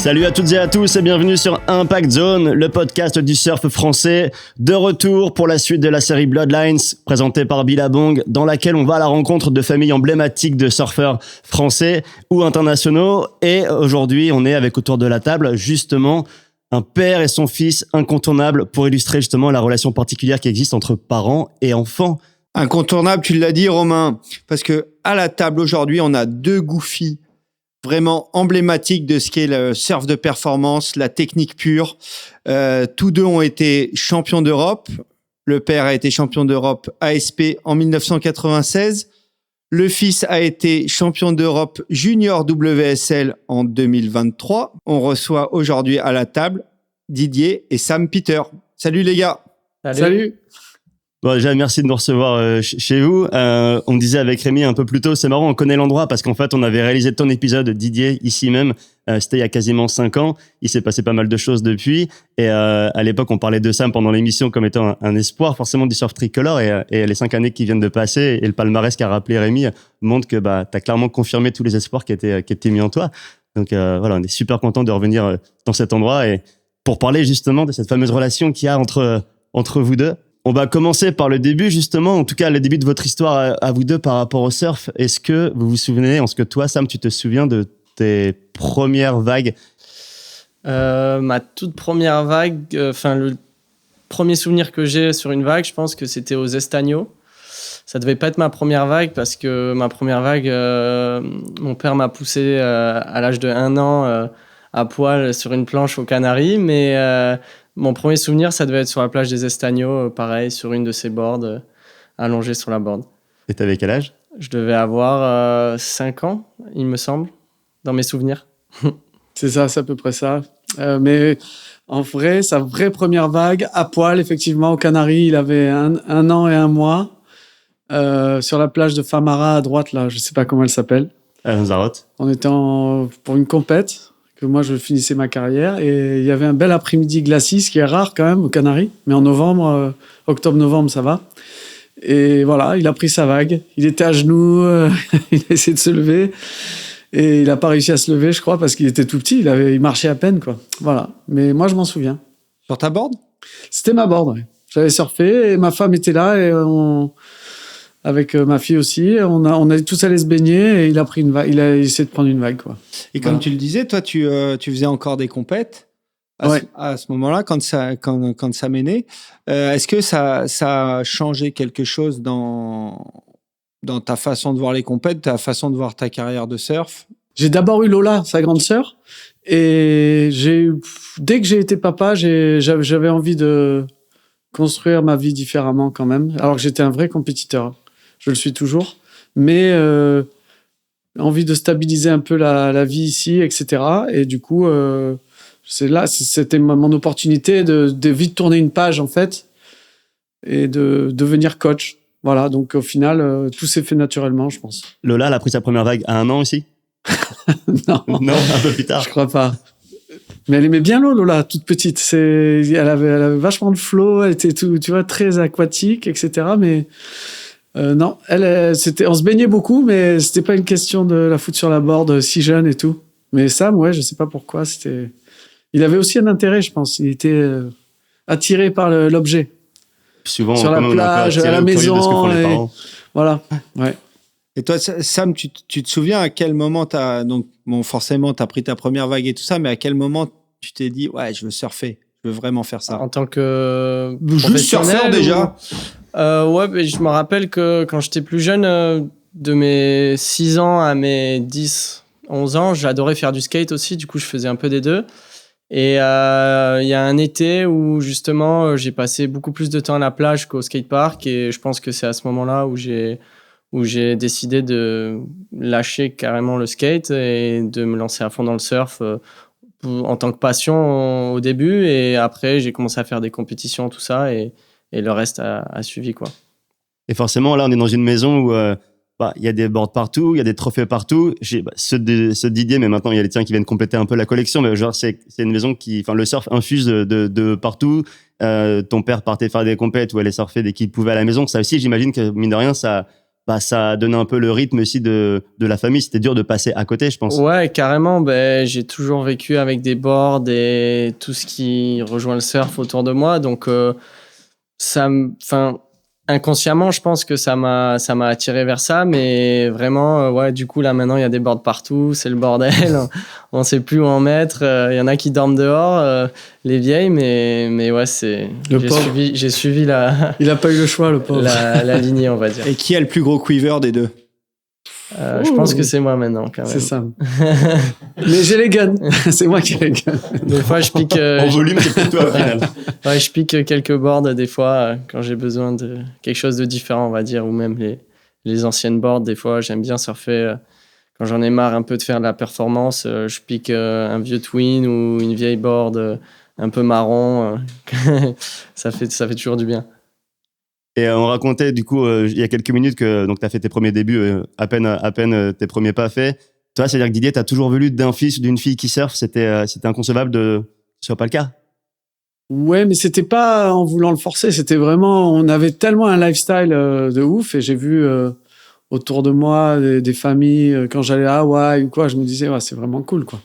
Salut à toutes et à tous et bienvenue sur Impact Zone, le podcast du surf français. De retour pour la suite de la série Bloodlines, présentée par Billabong, dans laquelle on va à la rencontre de familles emblématiques de surfeurs français ou internationaux. Et aujourd'hui, on est avec autour de la table, justement, un père et son fils incontournables pour illustrer justement la relation particulière qui existe entre parents et enfants. Incontournable, tu l'as dit, Romain, parce que à la table aujourd'hui, on a deux goofies vraiment emblématiques de ce qu'est le surf de performance, la technique pure. Tous deux ont été champions d'Europe. Le père a été champion d'Europe ASP en 1996. Le fils a été champion d'Europe junior WSL en 2023. On reçoit aujourd'hui à la table Didier et Sam Peter. Salut les gars. Salut. Bon, déjà, merci de nous recevoir chez vous. On me disait avec Rémi un peu plus tôt, c'est marrant, on connaît l'endroit parce qu'en fait, on avait réalisé ton épisode, Didier, ici même. C'était il y a quasiment 5 ans. Il s'est passé pas mal de choses depuis. Et à l'époque, on parlait de Sam pendant l'émission comme étant un espoir forcément du surf tricolore. Et les 5 années qui viennent de passer et le palmarès qu'a rappelé Rémi montre que t'as clairement confirmé tous les espoirs qui étaient mis en toi. Donc voilà, on est super content de revenir dans cet endroit et pour parler justement de cette fameuse relation qu'il y a entre vous deux. On va commencer par le début, justement, en tout cas le début de votre histoire à vous deux par rapport au surf. Est-ce que vous vous souvenez, est-ce que toi, Sam, tu te souviens de tes premières vagues? Ma toute première vague, le premier souvenir que j'ai sur une vague, je pense que c'était aux Estagnos. Ça devait pas être ma première vague parce que ma première vague, mon père m'a poussé à l'âge de 1 an à poil sur une planche aux Canaries, mais mon premier souvenir, ça devait être sur la plage des Estagnos, pareil, sur une de ces boards, allongée sur la board. Et t'avais quel âge? Je devais avoir 5 ans, il me semble, dans mes souvenirs. C'est à peu près ça. Mais en vrai, sa vraie première vague, à poil, effectivement, aux Canaries, il avait 1 an et 1 mois, sur la plage de Famara à droite, là, je sais pas comment elle s'appelle. Lanzarote. On était pour une compète. Que moi, je finissais ma carrière et il y avait un bel après-midi glacis, ce qui est rare quand même aux Canaries, mais en novembre, octobre-novembre, ça va. Et voilà, il a pris sa vague. Il était à genoux, il a essayé de se lever et il n'a pas réussi à se lever, je crois, parce qu'il était tout petit. Il marchait à peine, quoi. Voilà. Mais moi, je m'en souviens. Sur ta board? C'était ma board, ouais. J'avais surfé et ma femme était là et avec ma fille aussi, on est tous allés se baigner et il a pris une vague. Il a essayé de prendre une vague, quoi. Et comme tu le disais, toi, tu faisais encore des compètes à ce moment-là, quand ça m'est né. Est-ce que ça a changé quelque chose dans ta façon de voir les compètes, ta façon de voir ta carrière de surf? J'ai d'abord eu Lola, sa grande sœur, et dès que j'ai été papa, j'avais envie de construire ma vie différemment quand même, alors que j'étais un vrai compétiteur. Je le suis toujours, mais envie de stabiliser un peu la vie ici, etc. Et du coup, c'était mon opportunité de vite tourner une page, en fait, et de devenir coach. Voilà, donc au final, tout s'est fait naturellement, je pense. Lola, elle a pris sa première vague à 1 an aussi? Non, un peu plus tard. Je crois pas. Mais elle aimait bien l'eau, Lola, toute petite. Elle avait vachement de flow, elle était très aquatique, etc. Mais non, on se baignait beaucoup, mais c'était pas une question de la foutre sur la board si jeune et tout. Mais Sam, ouais, je sais pas pourquoi. Il avait aussi un intérêt, je pense. Il était attiré par l'objet. Souvent, sur la plage, à la maison. Voilà, ouais. Et toi, Sam, tu te souviens à quel moment forcément, t'as pris ta première vague et tout ça, mais à quel moment tu t'es dit, ouais, je veux surfer, je veux vraiment faire ça? En tant que juste surfeur déjà? Ouais, mais je me rappelle que quand j'étais plus jeune, de mes 6 ans à mes 10, 11 ans, j'adorais faire du skate aussi, du coup je faisais un peu des deux. Et il y a un été où justement j'ai passé beaucoup plus de temps à la plage qu'au skatepark, et je pense que c'est à ce moment-là où j'ai décidé de lâcher carrément le skate et de me lancer à fond dans le surf en tant que passion au début, et après j'ai commencé à faire des compétitions, tout ça, et le reste a suivi, quoi. Et forcément, là, on est dans une maison où il y a des boards partout, il y a des trophées partout. J'ai ceux de Didier, mais maintenant, il y a les tiens qui viennent compléter un peu la collection. Mais genre, c'est une maison le surf infuse de partout. Ton père partait faire des compètes où allait surfer dès qu'il pouvait à la maison. Ça aussi, j'imagine que, mine de rien, ça ça a donné un peu le rythme aussi de la famille. C'était dur de passer à côté, je pense. Ouais, carrément. Ben, j'ai toujours vécu avec des boards et tout ce qui rejoint le surf autour de moi. Donc, inconsciemment, je pense que ça m'a attiré vers ça. Mais vraiment, ouais, du coup, là, maintenant, il y a des boards partout. C'est le bordel. On sait plus où en mettre. Il y en a qui dorment dehors, les vieilles. Mais ouais, j'ai suivi Il a pas eu le choix, le pauvre. la lignée, on va dire. Et qui a le plus gros quiver des deux? Je pense que c'est moi maintenant, quand même. C'est ça. Mais j'ai les guns. C'est moi qui ai les guns. Des fois, je pique. En volume, c'est peut-être toi au final. Ouais, je pique quelques boards des fois quand j'ai besoin de quelque chose de différent, on va dire, ou même les anciennes boards. Des fois, j'aime bien surfer. Quand j'en ai marre un peu de faire de la performance, je pique un vieux twin ou une vieille board un peu marron. Ça fait toujours du bien. Et on racontait du coup il y a quelques minutes que donc tu as fait tes premiers débuts, à peine tes premiers pas faits. Toi, c'est-à-dire que Didier, tu as toujours voulu d'un fils ou d'une fille qui surfe, c'était inconcevable que ce soit pas le cas. Ouais, mais c'était pas en voulant le forcer, c'était vraiment, on avait tellement un lifestyle de ouf, et j'ai vu autour de moi des familles, quand j'allais à Hawaï ou quoi, je me disais, ouais, c'est vraiment cool, quoi.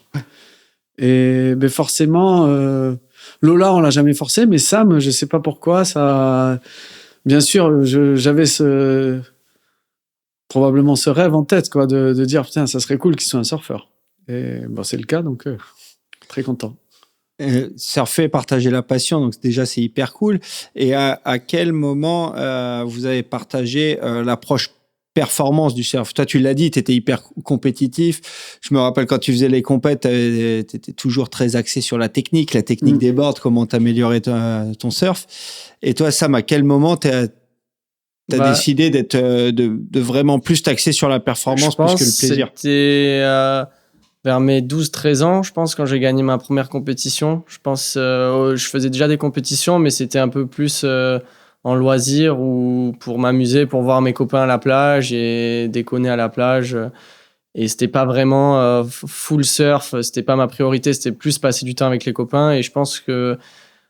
Et ben forcément, Lola, on l'a jamais forcé, mais Sam, je sais pas pourquoi, ça... Bien sûr, j'avais probablement ce rêve en tête, quoi, de dire, putain, ça serait cool qu'il soit un surfeur. Et bon, c'est le cas, donc très content. Surfer, partager la passion, donc déjà c'est hyper cool. Et à quel moment vous avez partagé l'approche performance du surf? Toi, tu l'as dit, tu étais hyper compétitif. Je me rappelle quand tu faisais les compètes, tu étais toujours très axé sur la technique des boards, comment t'améliorer ton surf. Et toi, Sam, à quel moment t'as décidé de vraiment plus t'axer sur la performance plus que le plaisir? C'était vers mes 12-13 ans, je pense, quand j'ai gagné ma première compétition. Je pense je faisais déjà des compétitions, mais c'était un peu plus en loisir ou pour m'amuser, pour voir mes copains à la plage et déconner à la plage. Et c'était pas vraiment full surf, c'était pas ma priorité, c'était plus passer du temps avec les copains. Et je pense que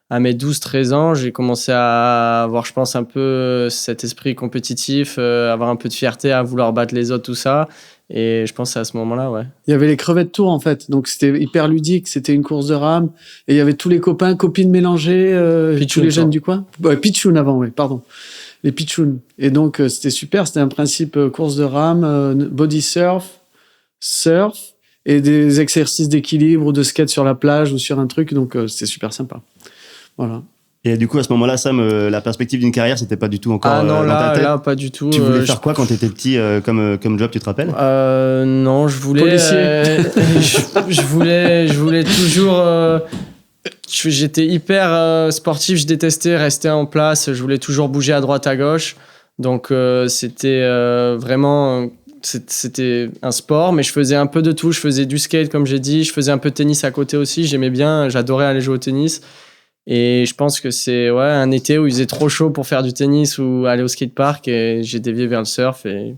à mes 12-13 ans, j'ai commencé à avoir, je pense, un peu cet esprit compétitif, avoir un peu de fierté à vouloir battre les autres, tout ça. Et je pense que c'est à ce moment-là, ouais. Il y avait les crevettes tours, en fait. Donc, c'était hyper ludique. C'était une course de rame. Et il y avait tous les copains, copines mélangées, tous les jeunes du coin. Ouais, pitchoun avant, oui, pardon. Les pitchouns. Et donc, c'était super. C'était un principe course de rame, body surf, et des exercices d'équilibre ou de skate sur la plage ou sur un truc. Donc, c'était super sympa. Voilà. Et du coup, à ce moment-là, Sam, la perspective d'une carrière, c'était pas du tout encore non, dans ta tête. là, pas du tout. Tu voulais faire quoi quand t'étais petit comme job, tu te rappelles? Non, je voulais... Policier. Je voulais toujours... j'étais hyper sportif, je détestais rester en place, je voulais toujours bouger à droite, à gauche. Donc, c'était vraiment... C'était un sport, mais je faisais un peu de tout. Je faisais du skate, comme j'ai dit. Je faisais un peu de tennis à côté aussi. J'aimais bien, j'adorais aller jouer au tennis. Et je pense que c'est un été où il faisait trop chaud pour faire du tennis ou aller au skatepark, et j'ai dévié vers le surf, et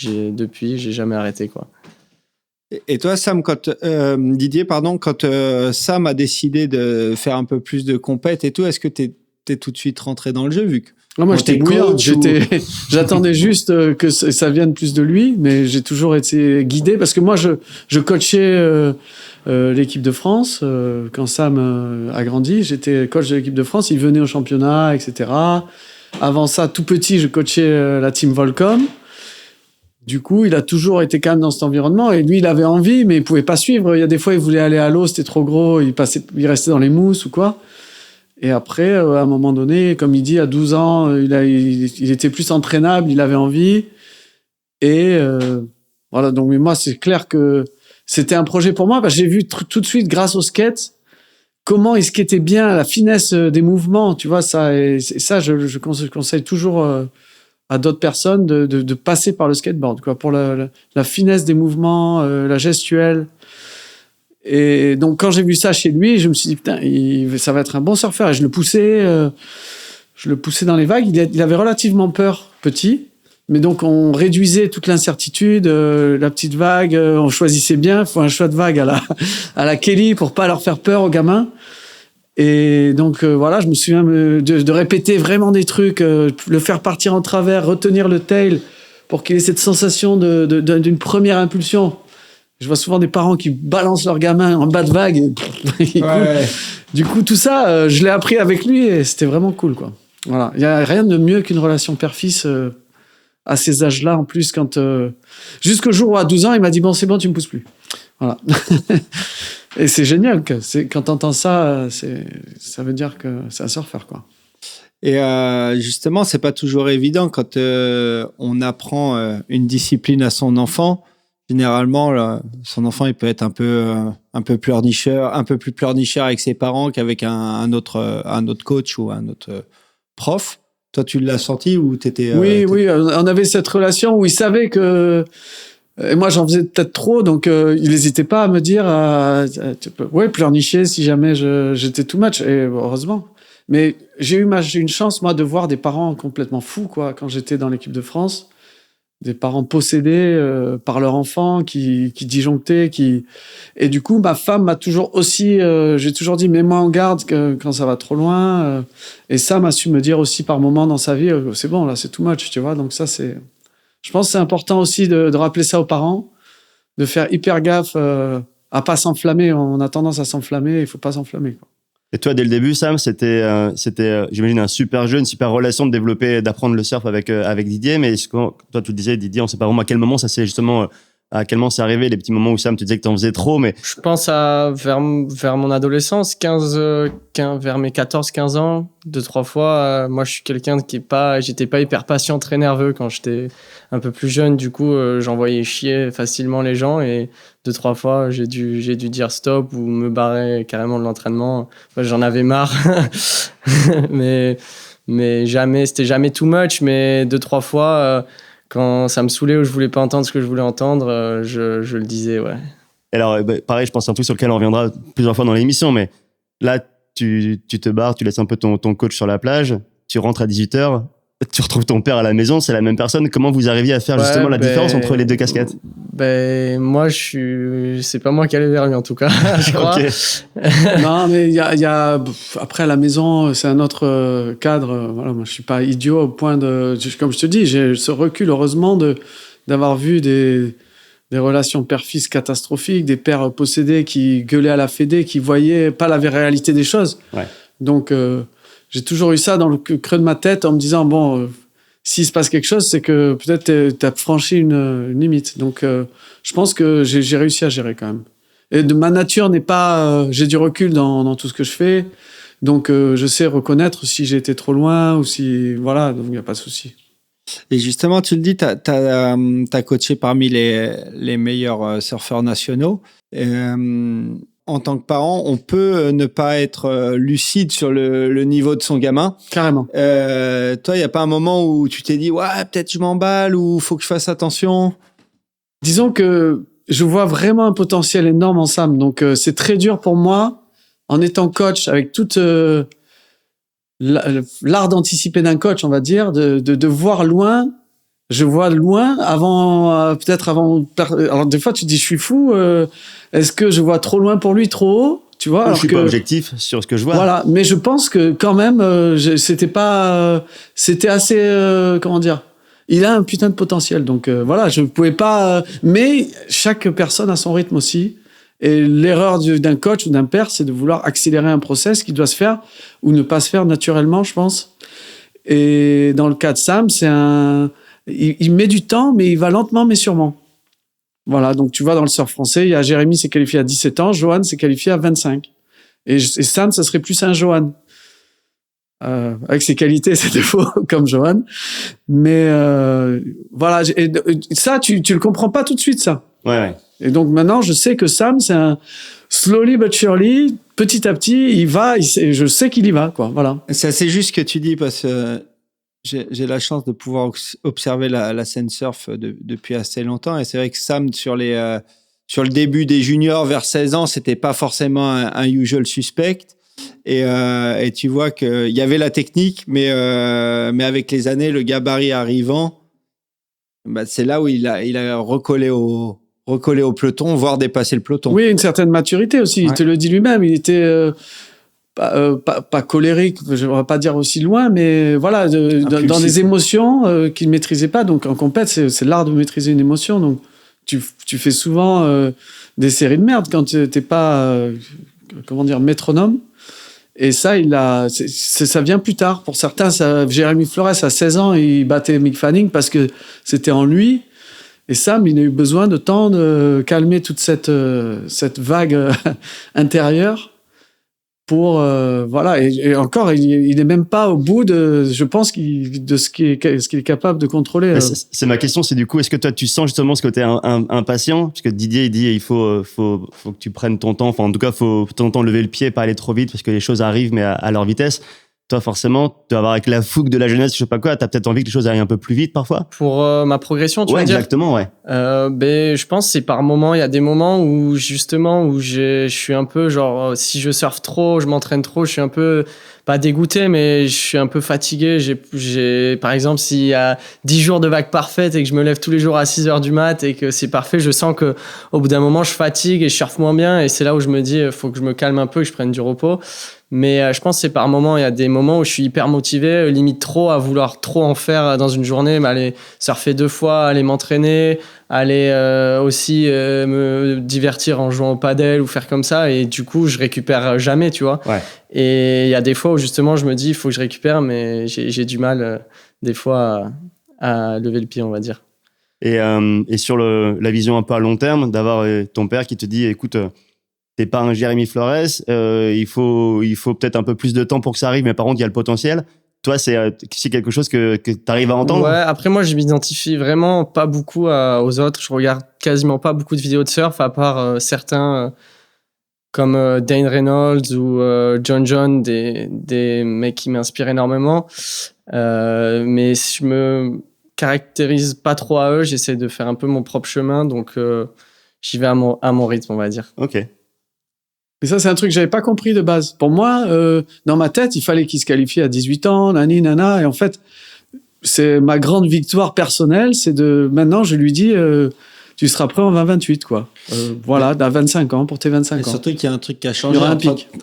depuis, j'ai jamais arrêté, quoi. Et toi, Sam, Didier, quand Sam a décidé de faire un peu plus de compète et tout, est-ce que t'es tout de suite rentré dans le jeu, vu que moi, j'étais bouillant. J'attendais juste que ça vienne plus de lui, mais j'ai toujours été guidé parce que moi, je coachais l'équipe de France. Quand Sam a grandi, j'étais coach de l'équipe de France. Il venait au championnat, etc. Avant ça, tout petit, je coachais la team Volcom. Du coup, il a toujours été quand même dans cet environnement. Et lui, il avait envie, mais il pouvait pas suivre. Il y a des fois, il voulait aller à l'eau, c'était trop gros. Il restait dans les mousses ou quoi. Et après, à un moment donné, comme il dit, à 12 ans, il était plus entraînable, il avait envie. Et voilà, donc mais moi, c'est clair que c'était un projet pour moi, parce que j'ai vu tout de suite, grâce au skate, comment il skatait bien, la finesse des mouvements, tu vois, je conseille toujours à d'autres personnes de passer par le skateboard, quoi, pour la finesse des mouvements, la gestuelle. Et donc, quand j'ai vu ça chez lui, je me suis dit, putain, ça va être un bon surfeur. Et je le poussais dans les vagues. Il avait relativement peur, petit. Mais donc, on réduisait toute l'incertitude, la petite vague, on choisissait bien. Il faut un choix de vague à la Kelly pour pas leur faire peur aux gamins. Et donc, voilà, je me souviens de répéter vraiment des trucs, le faire partir en travers, retenir le tail pour qu'il ait cette sensation d'une première impulsion. Je vois souvent des parents qui balancent leur gamin en bas de vague. Et Ouais. Du coup, tout ça, je l'ai appris avec lui et c'était vraiment cool, quoi. Voilà. Il n'y a rien de mieux qu'une relation père-fils à ces âges-là. En plus, jusqu'au jour où, à 12 ans, il m'a dit, bon, c'est bon, tu me pousses plus. Voilà. Et c'est génial. Quand tu entends ça, ça veut dire que c'est un surfeur, quoi. Et justement, c'est pas toujours évident quand on apprend une discipline à son enfant. Généralement, là, son enfant, il peut être un peu pleurnicheur, un peu plus pleurnicheur avec ses parents qu'avec un autre coach ou un autre prof. Toi, tu l'as senti ou t'étais Oui, on avait cette relation où il savait que et moi j'en faisais peut-être trop, donc il n'hésitait pas à me dire tu peux pleurnicher si jamais j'étais too much, et heureusement. Mais j'ai une chance, moi, de voir des parents complètement fous, quoi, quand j'étais dans l'équipe de France. Des parents possédés par leur enfant, qui disjonctaient, et du coup, ma femme m'a toujours aussi, j'ai toujours dit, mets-moi en garde quand ça va trop loin. Et ça m'a su me dire aussi par moments dans sa vie, c'est bon, là, c'est too much, tu vois. Donc ça, je pense que c'est important aussi de rappeler ça aux parents, de faire hyper gaffe à pas s'enflammer. On a tendance à s'enflammer, il faut pas s'enflammer, quoi. Et toi, dès le début, Sam, c'était, j'imagine, un super jeu, une super relation de développer, d'apprendre le surf avec Didier. Mais toi, tu te disais, Didier, on sait pas vraiment à quel moment ça s'est justement, à quel moment c'est arrivé, les petits moments où Sam te disait que t'en faisais trop, mais. Je pense vers mon adolescence, vers mes 14-15 ans, 2-3 fois. Moi, je suis quelqu'un j'étais pas hyper patient, très nerveux quand j'étais un peu plus jeune. Du coup, j'envoyais chier facilement les gens, et 2-3 fois, j'ai dû dire stop ou me barrer carrément de l'entraînement. Enfin, j'en avais marre. mais c'était jamais too much, mais 2-3 fois, quand ça me saoulait ou je voulais pas entendre ce que je voulais entendre, je le disais, ouais. Et alors, pareil, je pense que c'est un truc sur lequel on reviendra plusieurs fois dans l'émission, mais là, tu te barres, tu laisses un peu ton coach sur la plage, tu rentres à 18h, tu retrouves ton père à la maison, c'est la même personne. Comment vous arriviez à faire justement la différence entre les deux casquettes? Moi, c'est pas moi qui allais vers lui, en tout cas, je crois. Ok. Non, mais il y a après, à la maison, c'est un autre cadre. Voilà, moi, je suis pas idiot au point comme je te dis, j'ai ce recul, heureusement, d'avoir vu des relations père-fils catastrophiques, des pères possédés qui gueulaient à la fédé, qui voyaient pas la réalité des choses. Ouais. Donc, j'ai toujours eu ça dans le creux de ma tête en me disant, bon, s'il se passe quelque chose, c'est que peut-être t'as franchi une limite. Donc, je pense que j'ai réussi à gérer quand même. Et de ma nature n'est pas... j'ai du recul dans tout ce que je fais. Donc, je sais reconnaître si j'ai été trop loin ou si... Voilà, donc il n'y a pas de souci. Et justement, tu le dis, t'as coaché parmi les meilleurs surfeurs nationaux. En tant que parent, on peut ne pas être lucide sur le niveau de son gamin. Carrément. Toi, il n'y a pas un moment où tu t'es dit, ouais, peut-être je m'emballe ou faut que je fasse attention? Disons que je vois vraiment un potentiel énorme en Sam. Donc, c'est très dur pour moi, en étant coach, avec toute l'art d'anticiper d'un coach, on va dire, de voir loin. Je vois loin peut-être avant. Alors, des fois, tu te dis, je suis fou. Est-ce que je vois trop loin pour lui, trop haut? Tu vois, Je suis pas objectif sur ce que je vois. Voilà, mais je pense que quand même, c'était assez, comment dire, il a un putain de potentiel. Donc voilà, je pouvais pas. Mais chaque personne a son rythme aussi. Et l'erreur d'un coach ou d'un père, c'est de vouloir accélérer un process qui doit se faire ou ne pas se faire naturellement, je pense. Et dans le cas de Sam, il met du temps, mais il va lentement, mais sûrement. Voilà, donc tu vois, dans le surf français, il y a Jérémy s'est qualifié à 17 ans, Johan s'est qualifié à 25. Et Sam, ça serait plus un Johan. Avec ses qualités et ses défauts, comme Johan. Mais voilà, et ça, tu le comprends pas tout de suite, ça. Ouais. Et donc maintenant, je sais que Sam, c'est un slowly but surely, petit à petit, il va, je sais qu'il y va, quoi. Voilà. C'est assez juste ce que tu dis parce que j'ai la chance de pouvoir observer la scène surf depuis assez longtemps. Et c'est vrai que Sam, sur le début des juniors, vers 16 ans, c'était pas forcément un usual suspect. Et tu vois qu'il y avait la technique, mais avec les années, le gabarit arrivant, bah, c'est là où il a recollé au peloton, voire dépassé le peloton. Oui, une certaine maturité aussi. Ouais. Il te le dit lui-même. Il était pas colérique, je ne vais pas dire aussi loin, mais voilà, dans des émotions qu'il ne maîtrisait pas. Donc en compète, c'est l'art de maîtriser une émotion. Donc tu fais souvent des séries de merde quand tu n'es pas, métronome. Et ça, ça vient plus tard. Pour certains, Jérémy Flores, à 16 ans, il battait Mick Fanning parce que c'était en lui. Et Sam, il a eu besoin de temps de calmer toute cette vague intérieure pour voilà. Et encore, il est même pas au bout de, je pense, de ce qu'il est capable de contrôler. C'est ma question, c'est du coup, est-ce que toi tu sens justement ce côté impatient, parce que Didier il dit il faut que tu prennes ton temps. Enfin, en tout cas, faut de temps en temps lever le pied, pas aller trop vite, parce que les choses arrivent mais à leur vitesse. Toi, forcément, tu vas avoir avec la fougue de la jeunesse, je sais pas quoi, t'as peut-être envie que les choses aillent un peu plus vite parfois. Pour ma progression, tu veux dire? Exactement, ouais. Je pense que c'est par moments. Il y a des moments où justement je suis un peu genre, si je surfe trop, je m'entraîne trop, je suis un peu pas dégoûté, mais je suis un peu fatigué. J'ai par exemple, s'il y a 10 jours de vague parfaite et que je me lève tous les jours à 6 heures du mat et que c'est parfait, je sens que au bout d'un moment, je fatigue et je surfe moins bien. Et c'est là où je me dis, faut que je me calme un peu, que je prenne du repos. Mais je pense que c'est par moments. Il y a des moments où je suis hyper motivé, limite trop à vouloir trop en faire dans une journée, mais aller surfer 2 fois, aller m'entraîner, aller aussi me divertir en jouant au padel ou faire comme ça. Et du coup, je récupère jamais, tu vois. Ouais. Et il y a des fois où justement, je me dis, il faut que je récupère, mais j'ai du mal des fois à lever le pied, on va dire. Et sur la vision un peu à long terme, d'avoir ton père qui te dit, écoute, t'es pas un Jérémy Flores, il faut peut-être un peu plus de temps pour que ça arrive, mais par contre, il y a le potentiel. Toi, c'est quelque chose que t'arrives à entendre? Ouais, après, moi, je m'identifie vraiment pas beaucoup aux autres. Je regarde quasiment pas beaucoup de vidéos de surf, à part certains comme Dane Reynolds ou John, des mecs qui m'inspirent énormément. Mais je me caractérise pas trop à eux, j'essaie de faire un peu mon propre chemin, donc j'y vais à mon rythme, on va dire. Ok. Et ça, c'est un truc que j'avais pas compris de base. Pour moi, dans ma tête, il fallait qu'il se qualifie à 18 ans, nani, nana. Et en fait, c'est ma grande victoire personnelle. Maintenant, je lui dis, tu seras prêt en 2028, quoi. Voilà, à 25 ans, pour tes 25 ans. Surtout qu'il y a un truc qui a changé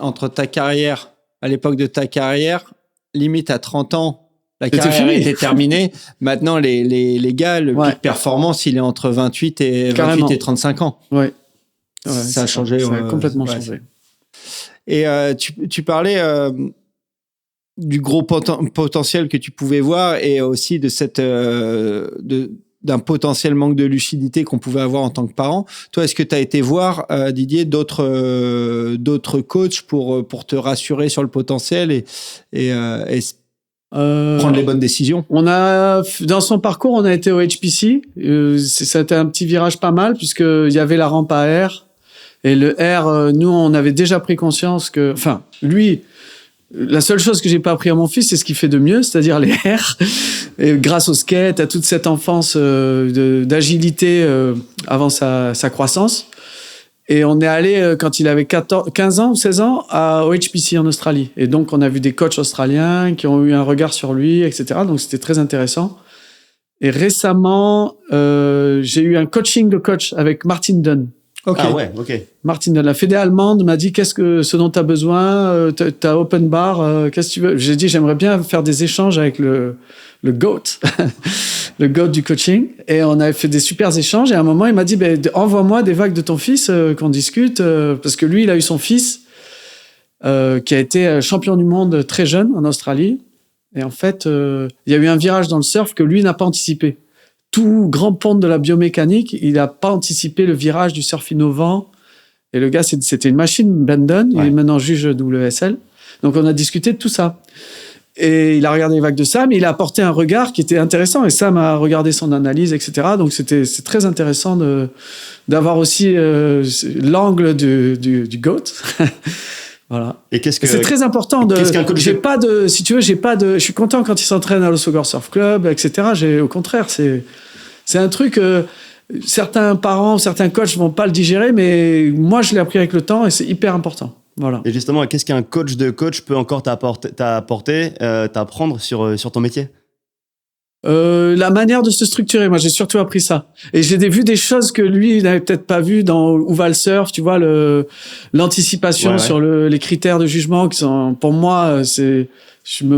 entre ta carrière, à l'époque de ta carrière, limite à 30 ans, la carrière était terminée. Maintenant, les gars, le pic performance, il est entre 28 et 35 ans. Ouais. Ouais, ça a changé. Ça a complètement changé. Et tu parlais du gros potentiel que tu pouvais voir et aussi de d'un potentiel manque de lucidité qu'on pouvait avoir en tant que parent. Toi, est-ce que tu as été voir, Didier, d'autres coachs pour te rassurer sur le potentiel et prendre les bonnes décisions? Dans son parcours, on a été au HPC. Ça a été un petit virage pas mal puisqu'il y avait la rampe à air. Et le R, nous, on avait déjà pris conscience que, enfin, lui, la seule chose que j'ai pas appris à mon fils, c'est ce qu'il fait de mieux, c'est-à-dire les R. Et grâce au skate, à toute cette enfance d'agilité avant sa croissance. Et on est allé, quand il avait 15 ans ou 16 ans, au HPC en Australie. Et donc, on a vu des coachs australiens qui ont eu un regard sur lui, etc. Donc, c'était très intéressant. Et récemment, j'ai eu un coaching de coach avec Martin Dunn. Okay. Ah ouais, ok. Martin Dunn, la fédé allemande, m'a dit qu'est-ce que ce dont tu as besoin, t'as open bar, qu'est-ce que tu veux. J'ai dit j'aimerais bien faire des échanges avec le GOAT, le GOAT du coaching, et on a fait des super échanges. Et à un moment il m'a dit envoie-moi des vagues de ton fils qu'on discute, parce que lui il a eu son fils qui a été champion du monde très jeune en Australie, et en fait il y a eu un virage dans le surf que lui n'a pas anticipé. Tout grand ponte de la biomécanique, il n'a pas anticipé le virage du surf innovant. Et le gars, c'était une machine, Brandon. Il est maintenant juge WSL. Donc, on a discuté de tout ça. Et il a regardé les vagues de Sam. Et il a apporté un regard qui était intéressant. Et Sam a regardé son analyse, etc. Donc, c'est très intéressant d'avoir aussi l'angle du GOAT. Voilà. Et c'est très important si tu veux, je suis content quand il s'entraîne à l'Osogor Surf Club, etc. Au contraire, c'est un truc, certains parents, certains coachs vont pas le digérer, mais moi, je l'ai appris avec le temps et c'est hyper important. Voilà. Et justement, qu'est-ce qu'un coach de coach peut encore t'apprendre sur ton métier? La manière de se structurer, moi j'ai surtout appris ça. Et j'ai vu des choses que lui il n'avait peut-être pas vues dans Où va le surf, tu vois, l'anticipation sur les critères de jugement qui sont, pour moi, je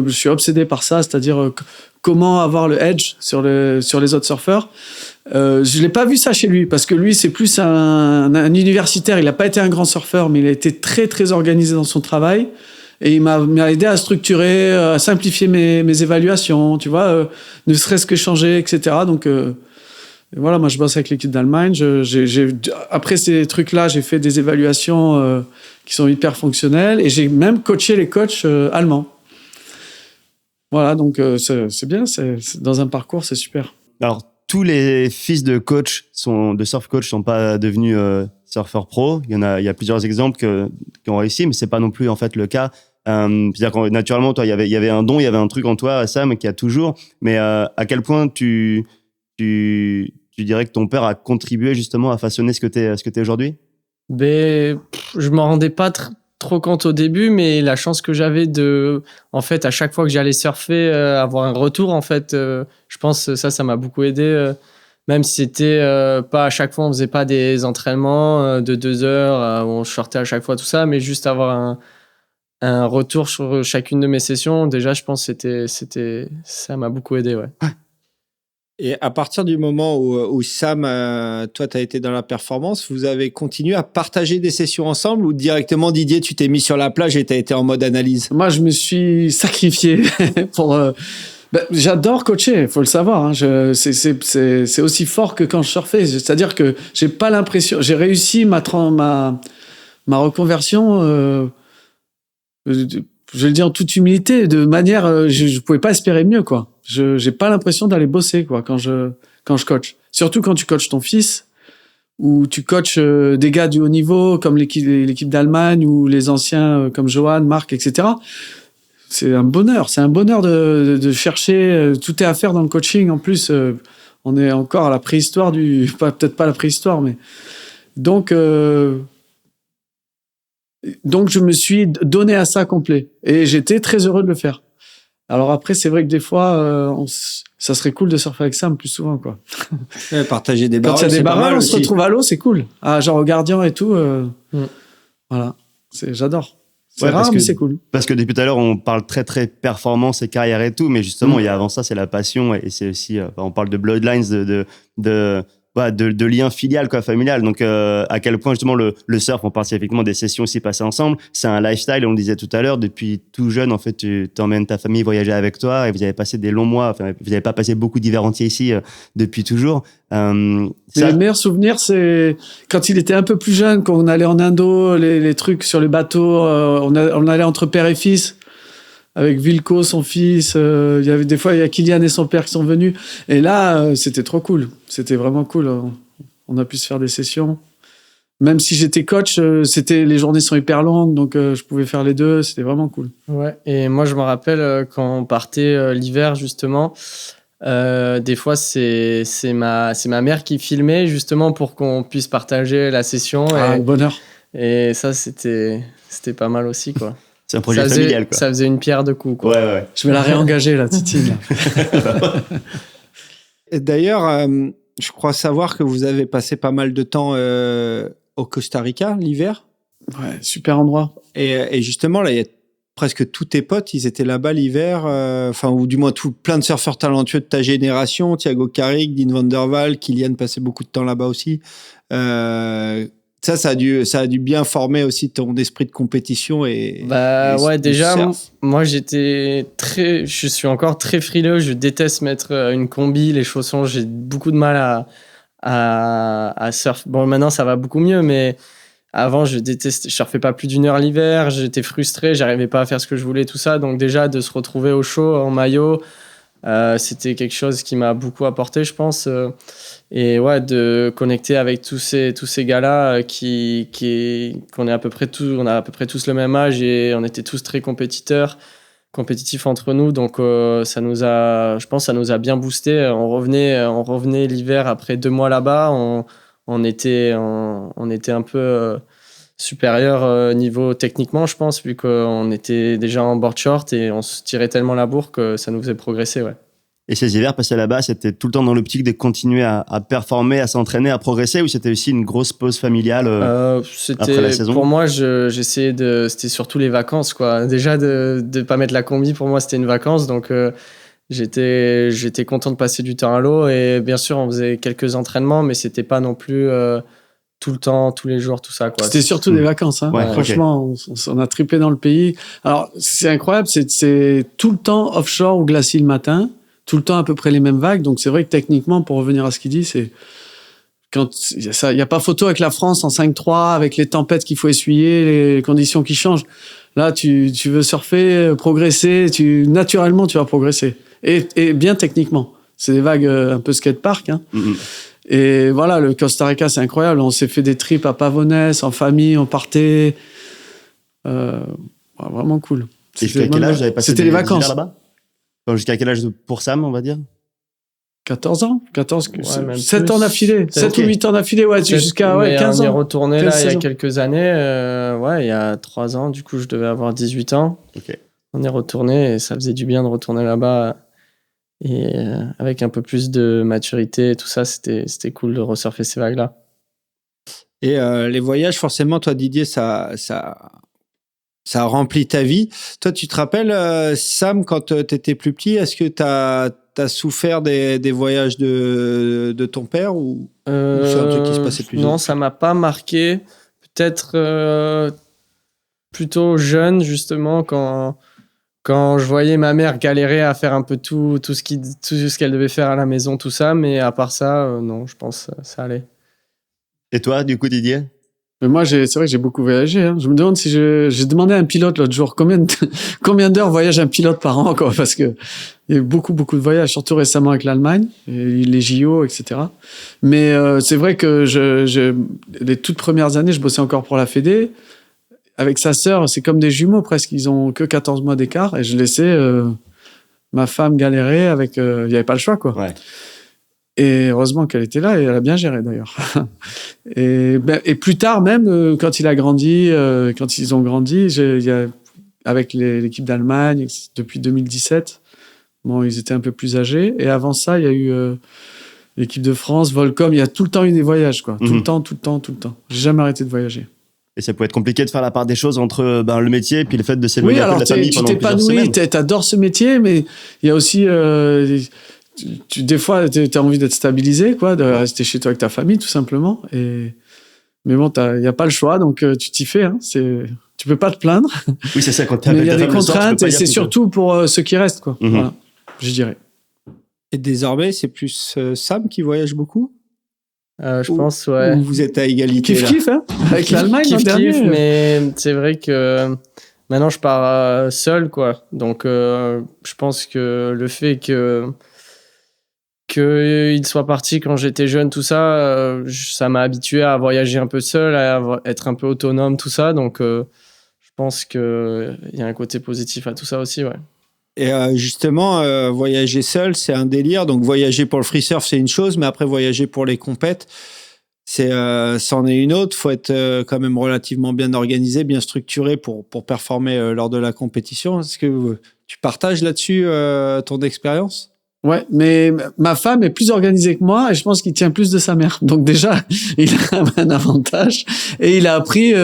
suis obsédé par ça, c'est-à-dire comment avoir le edge sur les autres surfeurs. Je l'ai pas vu ça chez lui parce que lui c'est plus un universitaire. Il a pas été un grand surfeur, mais il a été très très organisé dans son travail. Et il m'a aidé à structurer, à simplifier mes évaluations, tu vois, ne serait-ce que changer, etc. Donc, voilà, moi, je bosse avec l'équipe d'Allemagne. Après ces trucs-là, j'ai fait des évaluations qui sont hyper fonctionnelles et j'ai même coaché les coachs allemands. Voilà, donc c'est bien, dans un parcours, c'est super. Alors, tous les fils de de surf coach sont pas devenus surfeurs pro. Il y a plusieurs exemples qui ont réussi, mais c'est pas non plus en fait le cas. C'est-à-dire que naturellement, toi, il y avait un don, il y avait un truc en toi, Sam, qui a toujours. Mais à quel point tu dirais que ton père a contribué justement à façonner ce que t'es aujourd'hui? Je m'en rendais pas trop compte au début, mais la chance que j'avais en fait, à chaque fois que j'allais surfer, avoir un retour, en fait, je pense que ça m'a beaucoup aidé. Même si c'était pas à chaque fois, on faisait pas des entraînements de 2 heures où on sortait à chaque fois, tout ça, mais juste avoir un retour sur chacune de mes sessions. Déjà, je pense que ça m'a beaucoup aidé, ouais. Et à partir du moment où Sam, toi, tu as été dans la performance, vous avez continué à partager des sessions ensemble ou directement, Didier, tu t'es mis sur la plage et tu as été en mode analyse? Moi, je me suis sacrifié pour... j'adore coacher, il faut le savoir. Hein. C'est aussi fort que quand je surfais. C'est-à-dire que j'ai pas l'impression... J'ai réussi ma reconversion... je vais le dire en toute humilité, de manière, je pouvais pas espérer mieux, quoi. J'ai pas l'impression d'aller bosser, quoi, quand je coach. Surtout quand tu coaches ton fils, ou tu coaches des gars du haut niveau, comme l'équipe d'Allemagne, ou les anciens comme Johan, Marc, etc. C'est un bonheur de chercher, tout est à faire dans le coaching. En plus, on est encore à la préhistoire peut-être pas la préhistoire, mais donc je me suis donné à ça complet. Et j'étais très heureux de le faire. Alors après, c'est vrai que des fois, ça serait cool de surfer avec Sam plus souvent, quoi. Ouais, partager des barrels, quand il y a des barrels, on aussi. se retrouve à l'eau, c'est cool. Ah, genre au gardien et tout. Voilà, j'adore. C'est rare, mais c'est cool. Parce que depuis tout à l'heure, on parle très, très performance et carrière et tout, mais justement, il y a avant ça, c'est la passion et c'est aussi, on parle de bloodlines, de liens filial, quoi, familial. Donc, à quel point, justement, le surf, on parle effectivement des sessions aussi passées ensemble. C'est un lifestyle, on le disait tout à l'heure. Depuis tout jeune, en fait, tu t'emmènes ta famille voyager avec toi et vous avez passé des longs mois. Enfin, vous n'avez pas passé beaucoup d'hivers entiers ici depuis toujours. Le meilleur souvenir, c'est quand il était un peu plus jeune, quand on allait en Indo, les trucs sur les bateaux, on allait entre père et fils. Avec Vilko, son fils, il y avait des fois, il y a Kylian et son père qui sont venus. Et là, c'était trop cool. C'était vraiment cool. On a pu se faire des sessions. Même si j'étais coach, les journées sont hyper longues, donc je pouvais faire les deux. C'était vraiment cool. Ouais. Et moi, je me rappelle quand on partait l'hiver, justement, des fois, c'est ma mère qui filmait, justement, pour qu'on puisse partager la session. Ah, bonheur. Et ça, c'était pas mal aussi, quoi. C'est un projet familial, quoi. Ça faisait une pierre deux coups, quoi. Ouais. Je vais la réengager, la Titine. D'ailleurs, je crois savoir que vous avez passé pas mal de temps au Costa Rica l'hiver. Ouais, super endroit. Et justement, là, il y a presque tous tes potes, ils étaient là-bas l'hiver. Ou du moins, plein de surfeurs talentueux de ta génération. Thiago Carrick, Dean Van der Waal, Kylian passait beaucoup de temps là-bas aussi. Ça a dû bien former aussi ton esprit de compétition ouais, déjà, moi, je suis encore très frileux. Je déteste mettre une combi, les chaussons. J'ai beaucoup de mal à surfer. Bon, maintenant, ça va beaucoup mieux, mais avant, je surfais pas plus d'1 heure l'hiver. J'étais frustré, j'arrivais pas à faire ce que je voulais, tout ça. Donc, déjà, de se retrouver au chaud, en maillot, c'était quelque chose qui m'a beaucoup apporté, je pense. Et ouais, de connecter avec tous ces gars-là qu'on est à peu près on a à peu près tous le même âge et on était tous très compétitifs entre nous. Donc, je pense que ça nous a bien boosté. On revenait l'hiver après 2 mois là-bas. On était un peu supérieur niveau techniquement, je pense, vu qu'on était déjà en board short et on se tirait tellement la bourre que ça nous faisait progresser, ouais. Et ces hivers passés là-bas, c'était tout le temps dans l'optique de continuer à performer, à s'entraîner, à progresser, ou c'était aussi une grosse pause familiale après la saison? Pour moi, j'essayais c'était surtout les vacances, quoi. Déjà, de pas mettre la combi, pour moi, c'était une vacance. Donc, j'étais content de passer du temps à l'eau. Et bien sûr, on faisait quelques entraînements, mais c'était pas non plus tout le temps, tous les jours, tout ça, quoi. C'était surtout des vacances. Hein. Ouais, franchement, on a trippé dans le pays. Alors, c'est incroyable, c'est tout le temps offshore ou glacis le matin. Tout le temps à peu près les mêmes vagues. Donc, c'est vrai que techniquement, pour revenir à ce qu'il dit, c'est quand il y a pas photo avec la France en 5-3, avec les tempêtes qu'il faut essuyer, les conditions qui changent. Là, tu veux surfer, progresser, naturellement, tu vas progresser. Et bien techniquement. C'est des vagues un peu skatepark, hein. Mm-hmm. Et voilà, le Costa Rica, c'est incroyable. On s'est fait des trips à Pavones, en famille, on partait. Vraiment cool. Et jusqu'à quel âge vous avez passé C'était les des vacances. hivers là-bas? Enfin, jusqu'à quel âge pour Sam, on va dire? 14 ans, 14, même 7 plus. ans d'affilée, 7 ou 8 ans d'affilée, ouais, jusqu'à 15 On y est ans. retourné 15 là il y a saisons. quelques années, il y a 3 ans, du coup je devais avoir 18 ans. Ok. On est retourné et ça faisait du bien de retourner là-bas et avec un peu plus de maturité et tout ça, c'était cool de resurfer ces vagues-là. Et les voyages, forcément, toi, Didier, ça a rempli ta vie. Toi, tu te rappelles, Sam, quand tu étais plus petit, est-ce que tu as souffert des voyages de ton père ou c'est un truc qui se passait plus Non, vite? ça m'a pas marqué. Peut-être plutôt jeune, justement, quand je voyais ma mère galérer à faire un peu tout ce qu'elle devait faire à la maison, tout ça. Mais à part ça, non, je pense que ça allait. Et toi, du coup, Didier? Mais moi, c'est vrai que j'ai beaucoup voyagé. Hein. Je me demande si j'ai demandé à un pilote l'autre jour combien d'heures voyage un pilote par an, quoi, parce que il y a eu beaucoup de voyages, surtout récemment avec l'Allemagne, et les JO, etc. Mais c'est vrai que les toutes premières années, je bossais encore pour la Fédé. Avec sa sœur, c'est comme des jumeaux presque. Ils ont que 14 mois d'écart, et je laissais ma femme galérer avec. Il n'y avait pas le choix, quoi. Ouais. Et heureusement qu'elle était là, et elle a bien géré d'ailleurs. Et plus tard même, quand il a grandi, quand ils ont grandi, avec l'équipe d'Allemagne, depuis 2017, bon, ils étaient un peu plus âgés. Et avant ça, il y a eu l'équipe de France, Volcom. Il y a tout le temps eu des voyages, quoi. Tout le temps. J'ai jamais arrêté de voyager. Et ça peut être compliqué de faire la part des choses entre le métier et puis le fait de s'éloigner un peu de la famille tu pendant plusieurs t'épanouis, semaines. t'adores ce métier, mais il y a aussi... des fois, tu as envie d'être stabilisé, quoi, de rester chez toi avec ta famille, tout simplement. Mais bon, il n'y a pas le choix, donc tu t'y fais. Hein. Tu peux pas te plaindre. Oui, c'est ça, quand tu Mais appelles il y a ta des femme le soir, tu peux contraintes, pas et dire c'est tout surtout pour ceux qui restent, quoi. Mhm. Voilà, je dirais. Et désormais, c'est plus Sam qui voyage beaucoup? Je pense, ouais. Ou vous êtes à égalité là? Kiff, hein, avec l'Allemagne l'an Kiff, dernier. mais c'est vrai que maintenant je pars seul, quoi. Donc je pense que le fait qu'il soit parti quand j'étais jeune, tout ça, ça m'a habitué à voyager un peu seul, à être un peu autonome, tout ça. Donc je pense qu'il y a un côté positif à tout ça aussi, ouais. Et justement, voyager seul, c'est un délire. Donc, voyager pour le free surf, c'est une chose, mais après, voyager pour les compètes, c'en est une autre. Il faut être quand même relativement bien organisé, bien structuré pour performer lors de la compétition. Est-ce que tu partages là-dessus ton expérience? Ouais, mais ma femme est plus organisée que moi et je pense qu'il tient plus de sa mère. Donc déjà, il a un avantage et il a appris